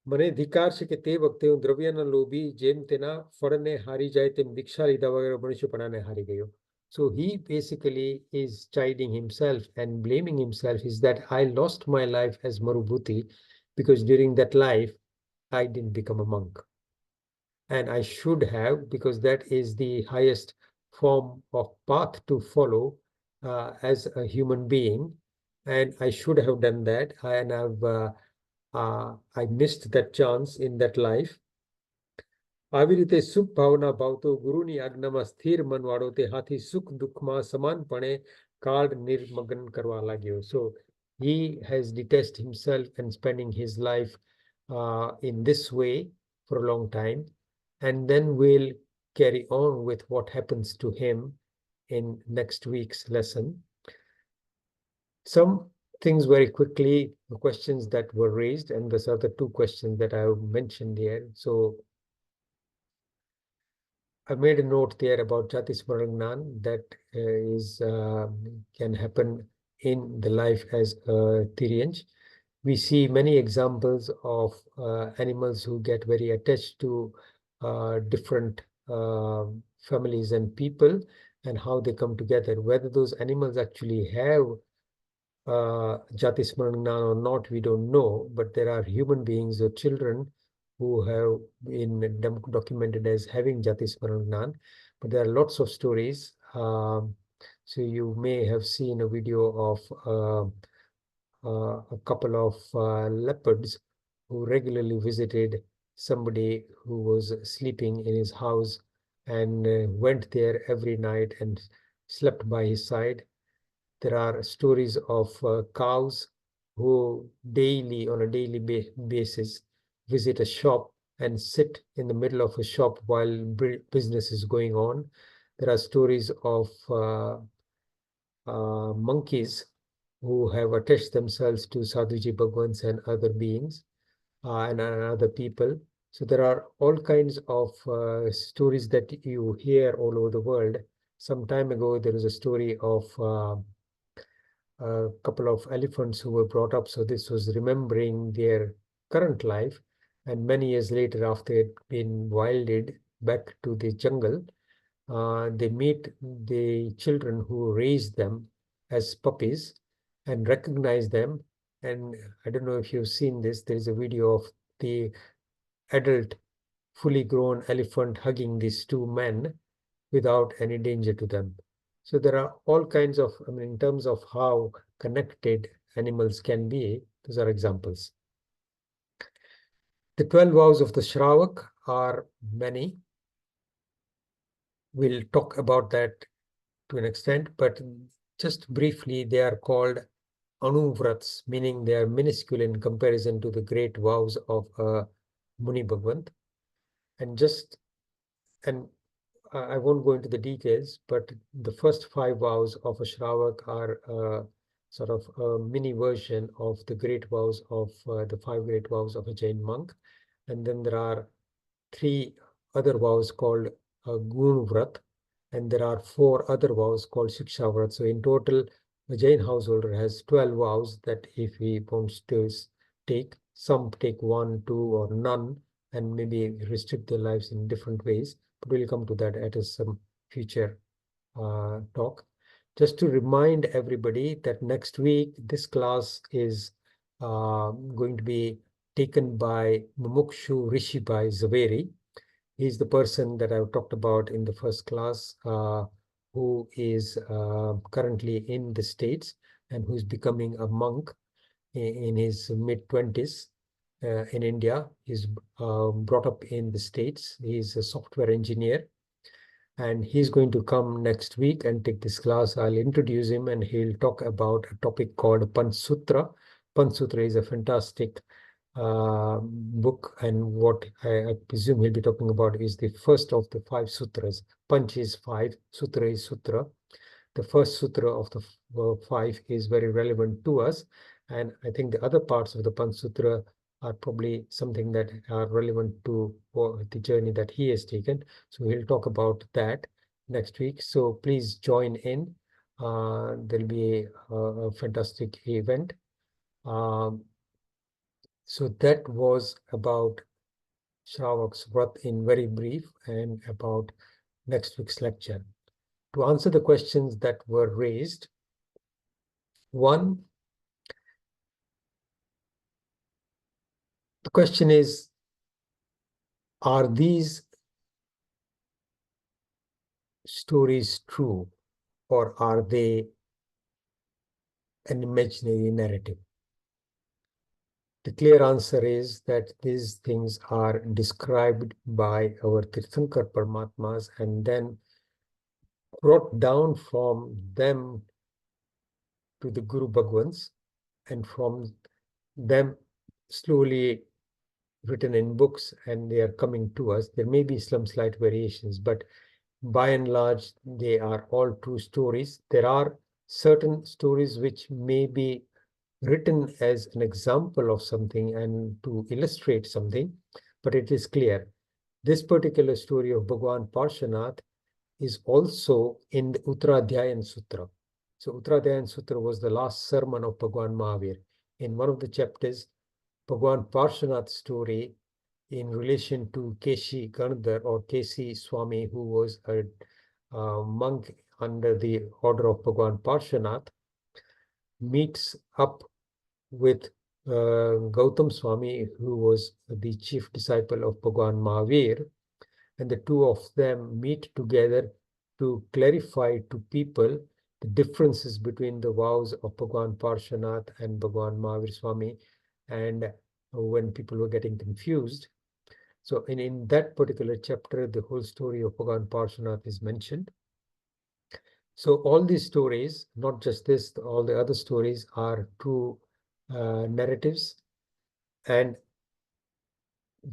S1: મને ધિકાર છે કે તે વખતે હું દ્રવ્યના લોભી જેમ તેના ફળને હારી જાય તેમ દીક્ષા લીધા વગર મનુષ્યપણાને હારી ગયો. So he basically is chiding himself and blaming himself is that I lost my life as Marubhuti because during that life I didn't become a monk. And I should have, because that is the highest form of path to follow as a human being. And I should have done that. I missed that chance in that life. આવી રીતે સુખ ભાવના ભાવતો ગુરુની આજ્ઞામાં સ્થિર મનવાળો તે હાથી સુખ દુઃખમાં સમાનપણે કાળ નિર્મગ્ન કરવા लाग्यो. So he has detached himself and spending his life in this way for a long time. And then we'll carry on with what happens to him in next week's lesson. Some things very quickly, the questions that were raised, and these are the 2 questions that I have mentioned here. So I made a note there about Jati Smaragnan that can happen in the life as a Tiryanj. We see many examples of animals who get very attached to different families and people and how they come together. Whether those animals actually have Jati Smaragnan or not, we don't know, but there are human beings or children who have been documented as having Jati Smaragnan, but there are lots of stories. So you may have seen a video of a couple of leopards who regularly visited somebody who was sleeping in his house and went there every night and slept by his side. There are stories of cows who on a daily basis visit a shop and sit in the middle of a shop while business is going on. There are stories of monkeys who have attached themselves to Sadhuji Bhagwans and other beings and other people. So there are all kinds of stories that you hear all over the world. Some time ago, there was a story of a couple of elephants who were brought up. So this was remembering their current life. And many years later, after they had been wilded back to the jungle, they meet the children who raised them as puppies and recognize them. And I don't know if you've seen this, there is a video of the adult, fully grown elephant hugging these 2 men without any danger to them. So there are all kinds of, in terms of how connected animals can be, those are examples. The 12 vows of the Shravak are many. We'll talk about that to an extent, but just briefly, they are called Anuvrats, meaning they are minuscule in comparison to the great vows of Muni Bhagwan. And I won't go into the details, but the first 5 vows of a Shravak are sort of a mini version of the great vows of the 5 great vows of a Jain monk. And then there are 3 other vows called Gun Vrat, and there are 4 other vows called Shiksha Vrat. So in total, a Jain householder has 12 vows that if he wants to take, some take 1, 2, or none, and maybe restrict their lives in different ways. But we'll come to that at some future talk. Just to remind everybody that next week, this class is going to be taken by Mumukshu Rishibai Zaveri. He's the person that I've talked about in the first class, who is currently in the States and who's becoming a monk in his mid-20s in India. He's brought up in the States. He's a software engineer, and he's going to come next week and take this class. I'll introduce him, and he'll talk about a topic called Panch Sutra. Panch Sutra is a fantastic book, and what I presume he'll be talking about is the first of the 5 sutras. Panch is 5, sutra is sutra. The first sutra of the 5 is very relevant to us, and I think the other parts of the Panch Sutra are probably something that are relevant to the journey that he has taken. So we'll talk about that next week. So please join in. There'll be a fantastic event. So that was about Shravak's Vrat in very brief, and about next week's lecture. To answer the questions that were raised, one, the question is, are these stories true, or are they an imaginary narrative? The clear answer is that these things are described by our Tirthankar Paramatmas and then brought down from them to the Guru Bhagwans, and from them slowly written in books, and they are coming to us. There may be some slight variations, but by and large, they are all true stories. There are certain stories which may be written as an example of something and to illustrate something, but it is clear. This particular story of Bhagwan Parshvanath is also in the Uttradhyayan Sutra. So Uttradhyayan Sutra was the last sermon of Bhagwan Mahavir. In one of the chapters, Bhagwan Parshvanath's story in relation to Keshi Ganadhar or Keshi Swami, who was a monk under the order of Bhagwan Parshvanath, meets up with Gautam Swami, who was the chief disciple of Bhagwan Mahavir, and the two of them meet together to clarify to people the differences between the vows of Bhagwan Parshvanath and Bhagwan Mahavir Swami, and when people were getting confused. So in that particular chapter, the whole story of Bhagwan Parshvanath is mentioned. So all these stories, not just this, all the other stories are true narratives. And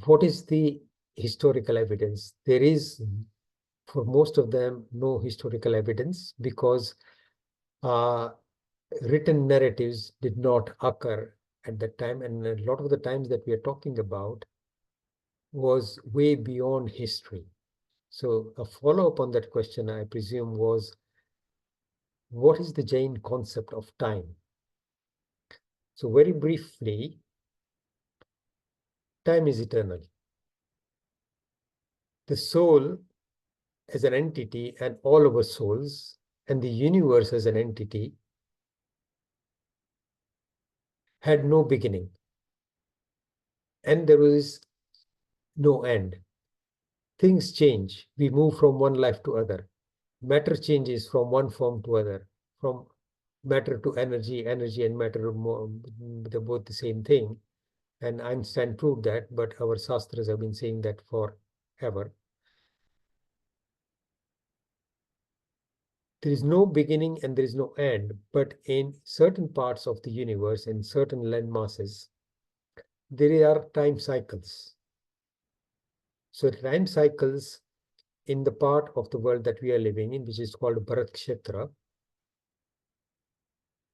S1: what is the historical evidence? There is, for most of them, no historical evidence, because written narratives did not occur at that time. And a lot of the times that we are talking about was way beyond history. So a follow-up on that question, I presume, was, what is the Jain concept of time? So very briefly, time is eternal. The soul as an entity, and all our souls, and the universe as an entity, had no beginning, and there was no end. Things change. We move from one life to other. Matter changes from one form to other, from matter to energy. Energy and matter are they're both the same thing. And Einstein proved that, but our Shastras have been saying that forever. there is no beginning and there is no end, but in certain parts of the universe, in certain land masses, there are time cycles. So time cycles in the part of the world that we are living in, which is called Bharat Kshetra,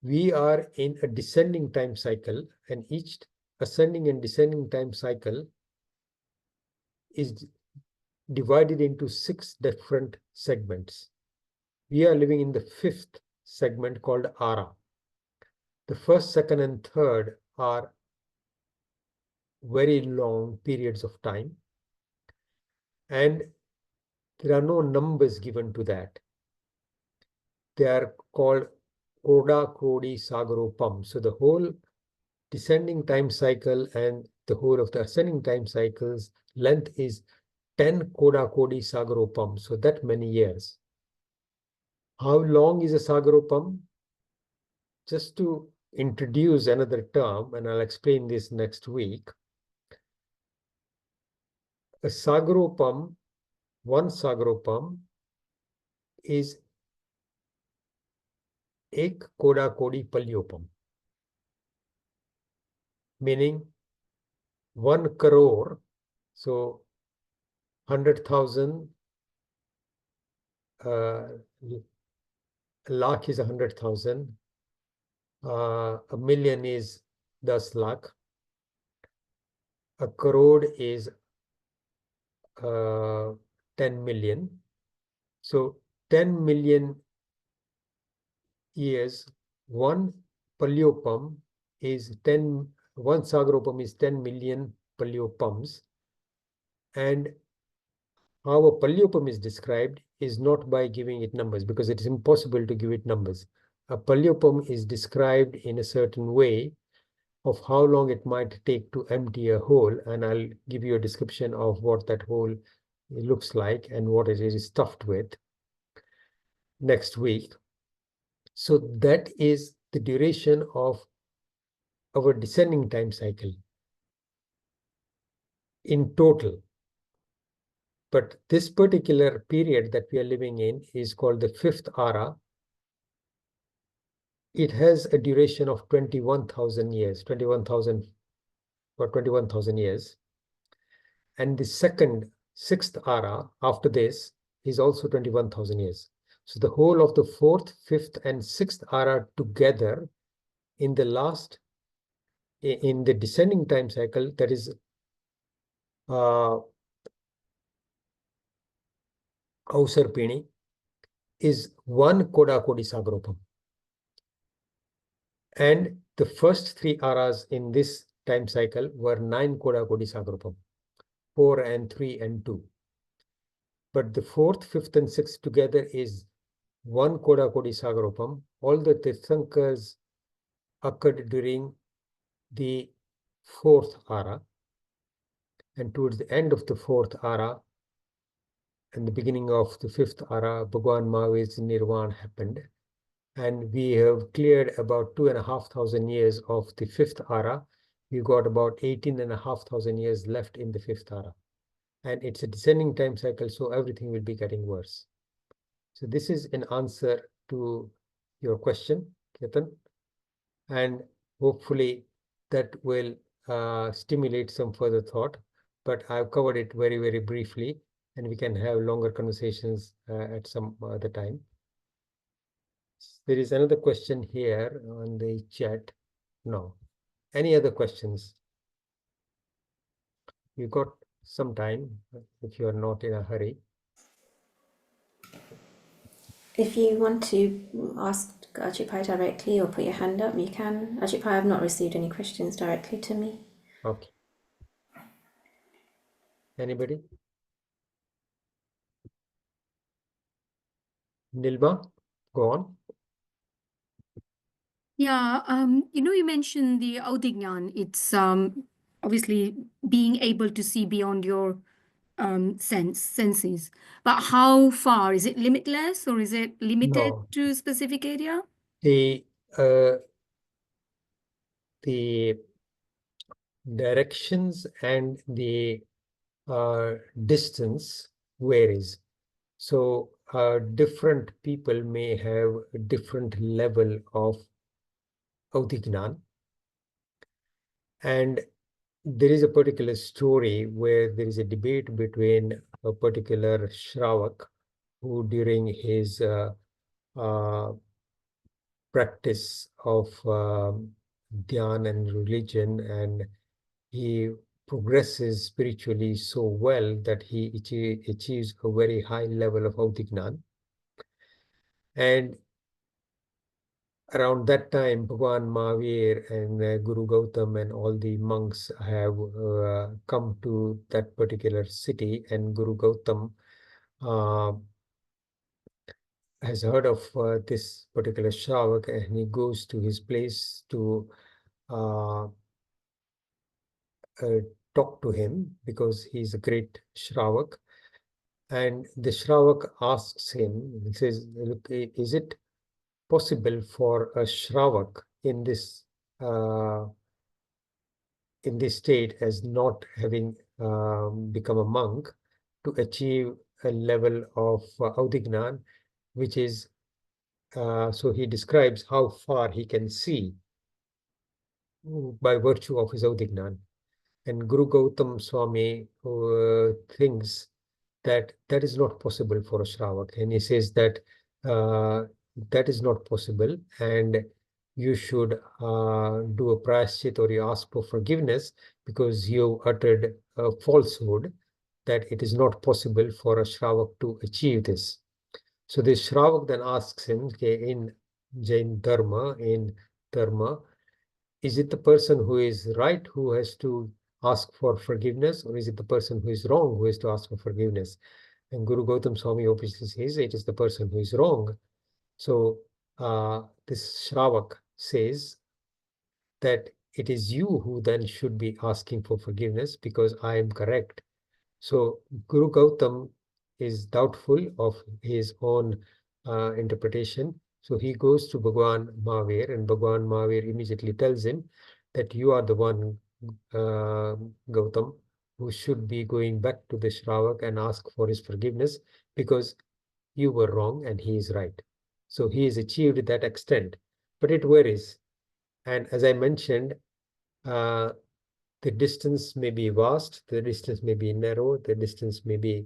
S1: we are in a descending time cycle, and each ascending and descending time cycle is divided into 6 different segments. We are living in the 5th segment called Ara. The first, second, and third are very long periods of time, and there are no numbers given to that. They are called Koda, Krodi, Sagaropam. So the whole descending time cycle and the whole of the ascending time cycle's length is 10 Koda, Kodi, Sagaropam. So that many years. How long is a Sagaropam? Just to introduce another term, and I'll explain this next week. A Sagaropam, one Sagaropam is ek Koda Kodi Palyopam, meaning 1 crore, so 100,000, lakh is 100,000, a million is 10 lakh, a crore is 10 million. So 10 million years, one Palyopam is 10, one Sagaropam is 10 million Palyopams. And how a Palyopam is described is not by giving it numbers, because it is impossible to give it numbers. A Palyopam is described in a certain way of how long it might take to empty a hole, and I'll give you a description of what that hole looks like and what it is stuffed with next week. So that is the duration of our descending time cycle in total. But this particular period that we are living in is called the 5th Ara. It has a duration of 21,000 years, 21,000 or 21,000 years. And the second, 6th Ara after this is also 21,000 years. So the whole of the 4th, 5th, and 6th Ara together in the last, in the descending time cycle, that is Ausarpini, is 1 Koda Kodi Sagaropam. And the first 3 Aras in this time cycle were 9 Koda Kodi Sagaropam, 4 and 3 and 2. But the 4th, 5th, and 6th together is 1 Koda Kodi Sagaropam. All the Tirthankars occurred during the 4th Ara. And towards the end of the 4th Ara and the beginning of the 5th Ara, Bhagwan Mahavir's Nirvana happened. And we have cleared about 2,500 years of the 5th Ara. We've got about 18,500 years left in the 5th Ara. And it's a descending time cycle, so everything will be getting worse. So this is an answer to your question, Ketan. And hopefully that will stimulate some further thought. But I've covered it very, very briefly, and we can have longer conversations at some other time. There is another question here on the chat. No. Any other questions? You've got some time if you are not in a hurry.
S3: If you want to ask Ajitbhai directly or put your hand up, you can. Ajitbhai, I've not received any questions directly to me.
S1: Okay. Anybody? Nilma, go on.
S2: Yeah, you mentioned the Audignan. It's obviously being able to see beyond your senses. But how far? Is it limitless or is it limited
S1: No.
S2: to a specific area?
S1: The directions and the distance varies. So different people may have a different level of Audignan. And there is a particular story where there is a debate between a particular Shravak who during his practice of dhyan and religion, and he progresses spiritually so well that he achieves a very high level of Audignan. And around that time, Bhagwan Mahavir and Guru Gautam and all the monks have come to that particular city, and Guru Gautam has heard of this particular Shravak, and he goes to his place to uh, talk to him because he's a great Shravak. And the Shravak asks him, he says, look, is it possible for a Shravak in this state as not having become a monk to achieve a level of Audignan, which is, so he describes how far he can see by virtue of his Audignan. And Guru Gautam Swami thinks that that is not possible for a Shravak. And he says that that is not possible, and you should do a prayaschit, or you ask for forgiveness because you uttered a falsehood that it is not possible for a Shravak to achieve this. So this Shravak then asks him, okay, in Jain Dharma, is it the person who is right who has to ask for forgiveness, or is it the person who is wrong who has to ask for forgiveness? And Guru Gautam Swami obviously says it is the person who is wrong. So this Shravak says that it is you who then should be asking for forgiveness because I am correct. So Guru Gautam is doubtful of his own interpretation. So he goes to Bhagwan Mahavir, and Bhagwan Mahavir immediately tells him that you are the one, Gautam, who should be going back to the Shravak and ask for his forgiveness because you were wrong and he is right. So he has achieved that extent, but it varies. And as I mentioned, the distance may be vast, the distance may be narrow, the distance may be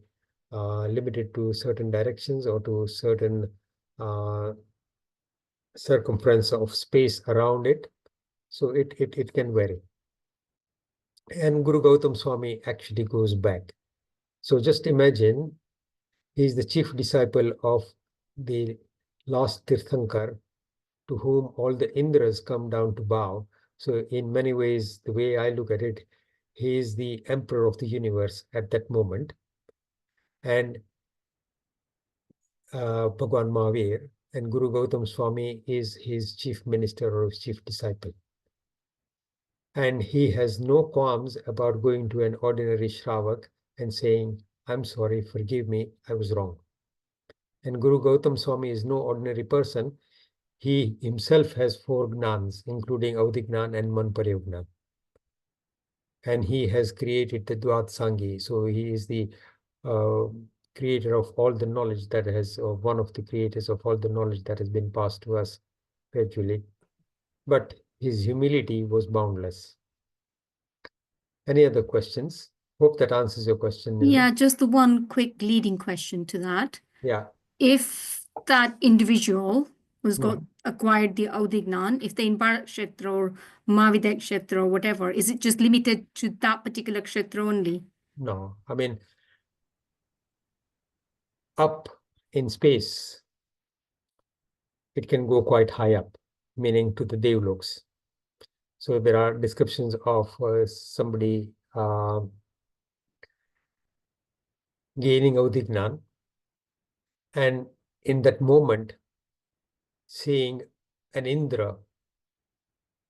S1: limited to certain directions or to certain circumference of space around it. So it can vary. And Guru Gautam Swami actually goes back. So just imagine he is the chief disciple of the last Tirthankar, to whom all the Indras come down to bow. So in many ways, the way I look at it, he is the emperor of the universe at that moment. And Bhagwan Mahavir and Guru Gautam Swami is his chief minister or his chief disciple. And he has no qualms about going to an ordinary Shravak and saying, I'm sorry, forgive me, I was wrong. And Guru Gautam Swami is no ordinary person. He himself has 4 gnans, including Audignan and Manparayognan. And he has created the Dvat Sangi. So he is the creator of all the knowledge that has, or one of the creators of all the knowledge that has been passed to us gradually. But his humility was boundless. Any other questions? Hope that answers your question, Nilma.
S2: Yeah, just the one quick leading question to that.
S1: Yeah.
S2: If that individual who's got acquired the Audignan, if they're in Bharat or Mavidek Kshetra or whatever, is it just limited to that particular Kshetra only?
S1: No, I mean, up in space, it can go quite high up, meaning to the Devloks. So there are descriptions of somebody gaining Audignan, and in that moment, seeing an Indra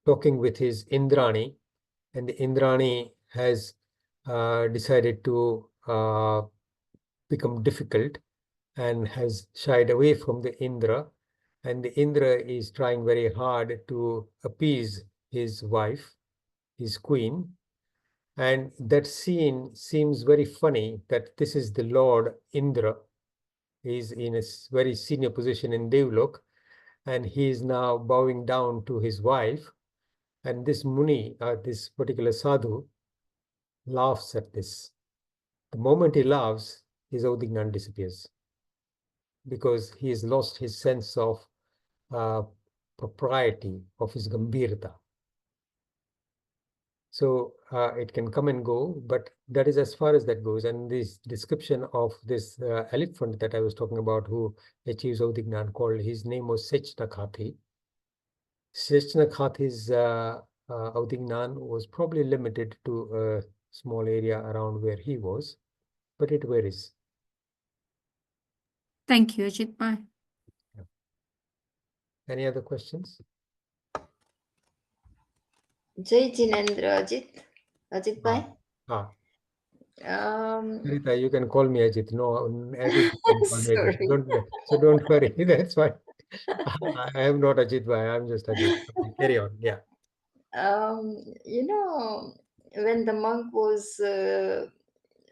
S1: talking with his Indrani, and the Indrani has decided to become difficult and has shied away from the Indra, and the Indra is trying very hard to appease his wife, his queen. And that scene seems very funny, that this is the Lord Indra He's in a very senior position in Devlok, and he is now bowing down to his wife. And this Muni, this particular sadhu, laughs at this. The moment he laughs, his Udignan disappears, because he has lost his sense of propriety, of his Gambhirta. So it can come and go, but that is as far as that goes. And this description of this elephant that I was talking about, who achieves Udignan, called, his name was Sechnakhathi. Sechnakhathi's Udignan was probably limited to a small area around where he was, but it varies.
S2: Thank you, Ajitbhai.
S1: Any other questions?
S3: Jai Jinendra, Ajitbhai.
S1: Rita, you can call me Ajit. No, everybody can call me Ajit.
S3: Sorry.
S1: Don't worry. That's fine. I am not Ajitbhai. I'm just Ajit. Okay, carry on. Yeah.
S3: You know, when the monk was,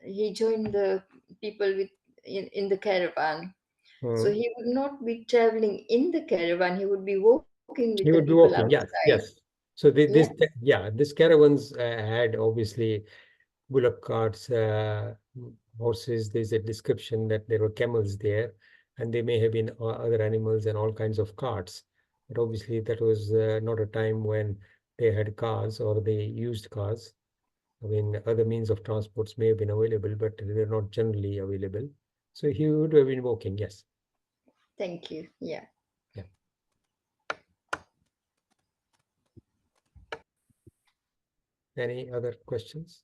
S3: he joined the people with in the caravan. So he would not be traveling in the caravan. He would be walking with the
S1: He would be
S3: people
S1: walking. Yes,
S3: outside.
S1: yes. So this caravans had obviously bullock carts, horses. There's a description that there were camels there, and there may have been other animals and all kinds of carts. But obviously that was not a time when they had cars or they used cars. I mean, other means of transports may have been available, but they're not generally available. So he would have been walking, yes.
S3: Thank you. Yeah.
S1: Yeah. Any other questions?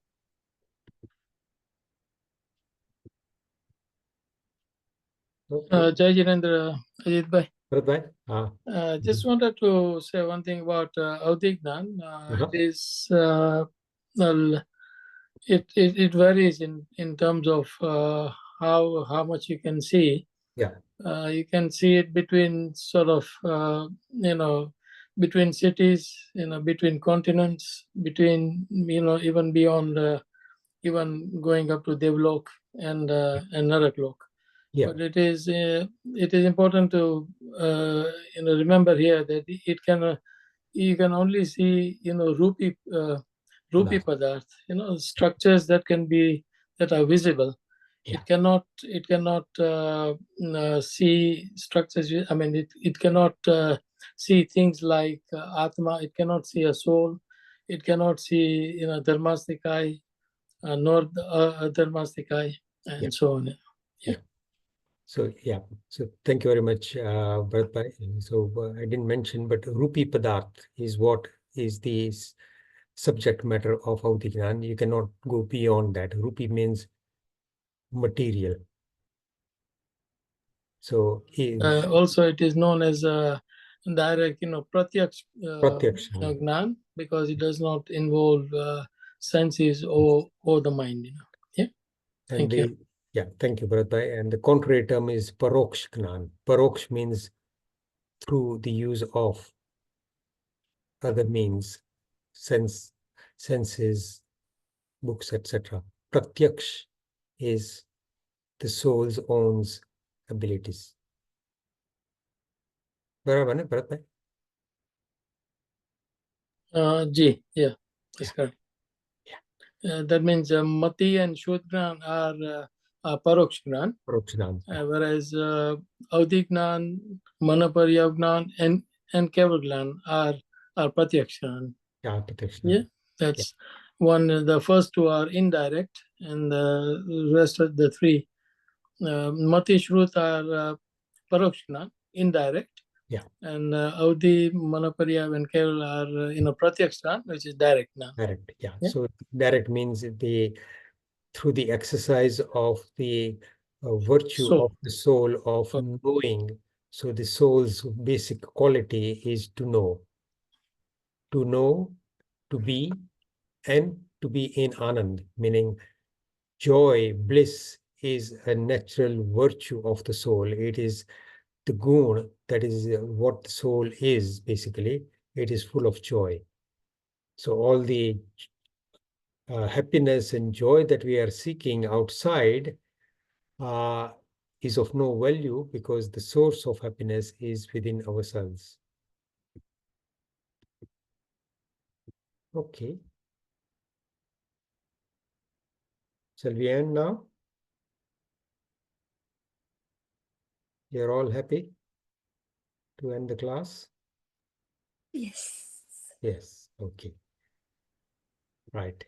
S4: Jai Jinendra, Ajitbhai.
S1: Bharatbhai?
S4: Just wanted to say one thing about Audignan. It is well, it varies in terms of how much you can see.
S1: Yeah.
S4: You can see it between sort of between cities, between continents, between even beyond, even going up to Devlok and Naraklok.
S1: Yeah.
S4: But it is important to remember here that it can you can only see Rupi Padarth, structures that are visible.
S1: Yeah.
S4: It cannot see structures. I mean, it cannot see things like Atma. It cannot see a soul. It cannot see Dharmastikai, nor Dharmastikai, and so on.
S1: Yeah. So thank you very much, Bharatbhai. So I didn't mention, but Rupi Padarth is what is the subject matter of Audignan. You cannot go beyond that. Rupi means material. So
S4: also it is known as a direct, pratyaksh gnan, because it does not involve senses or the mind. Yeah. Thank you.
S1: Yeah, thank you, Bharatbhai. And the contrary term is paroksh gnan. Paroksh means through the use of other means, senses, books, etc. Pratyaksh is the soul's own abilities. Barabar, Bharatbhai?
S4: Yeah, that's correct.
S1: Yeah.
S4: That means Mati and Shodgnan are Paroksh Gnan, whereas Audignan, Manaparyagnan, and Kevalgnan are Pratyaksh Gnan.
S1: Yeah, Pratyaksh.
S4: Yeah, that's one. The first two are indirect, and the rest of the three, Mati Shrut are Paroksh Gnan, indirect.
S1: Yeah.
S4: And Audi, Manaparya, and Keval are Pratyaksh Gnan, which is direct now.
S1: Direct, yeah. So direct means through the exercise of the virtue of the soul of knowing. So the soul's basic quality is to know, to be, and to be in Anand, meaning joy, bliss is a natural virtue of the soul. It is the gun, that is what the soul is, basically. It is full of joy. So all the happiness and joy that we are seeking outside is of no value because the source of happiness is within ourselves. Okay. Shall we end now? You're all happy to end the class?
S3: Yes.
S1: Yes. Okay. Right.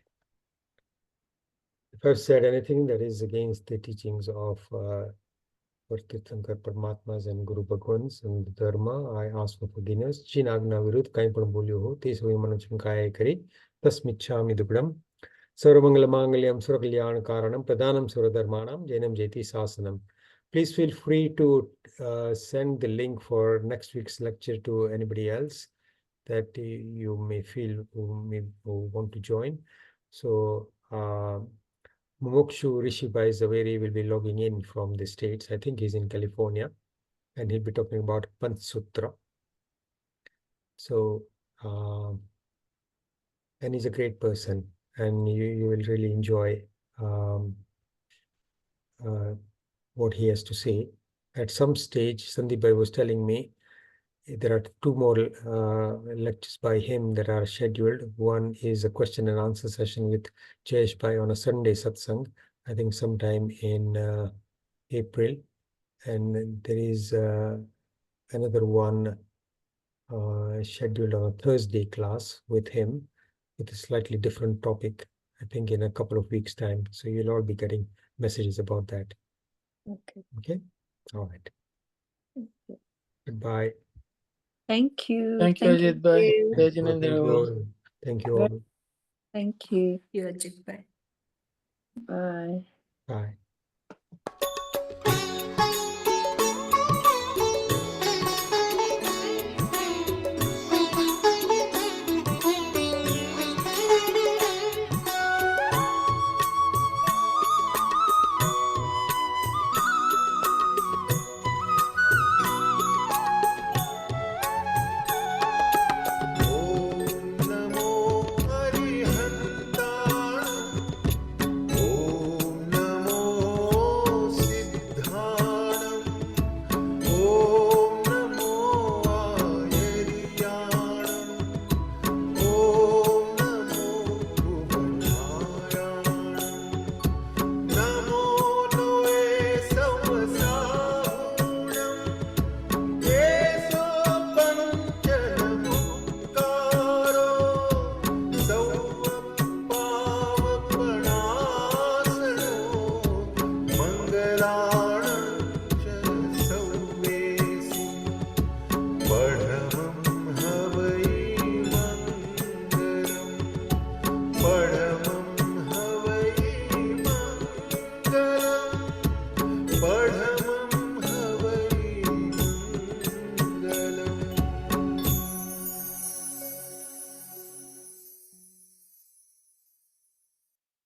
S1: If I've said anything that is against the teachings of Tirthankar Paramatmas and Guru Bhagwans and the Dharma, I ask for forgiveness. Chinagna Virud, Kaimpan Bolyo Ho, Teso Manacham Kaya Kari, Tasmichami Dugdam, Sarvamangalamangaliam Surakalyan Karanam, Pradhanam Suradharmanam, Jainam Jeti Sasanam. Please feel free to send the link for next week's lecture to anybody else that you may feel who want to join. So, Mumukshu Rishibai Zaveri will be logging in from the States. I think he's in California, and he'll be talking about Panch Sutra. So, and he's a great person, and you will really enjoy what he has to say. At some stage, Sandeep was telling me there are two more lectures by him that are scheduled. One is a question and answer session with Jayeshbhai on a Sunday satsang, I think sometime in April. And there is another one scheduled on a Thursday class with him with a slightly different topic, I think in a couple of weeks' time. So you'll all be getting messages about that.
S3: Okay.
S1: Okay? All right.
S3: Okay.
S1: Goodbye.
S3: Thank you.
S4: Thank you, Ajitbhai.
S1: Thank you.
S4: Jai
S1: Thank you all. Thank you all.
S3: Thank you.
S2: Yeah, Ajitbhai.
S3: Bye.
S1: Bye.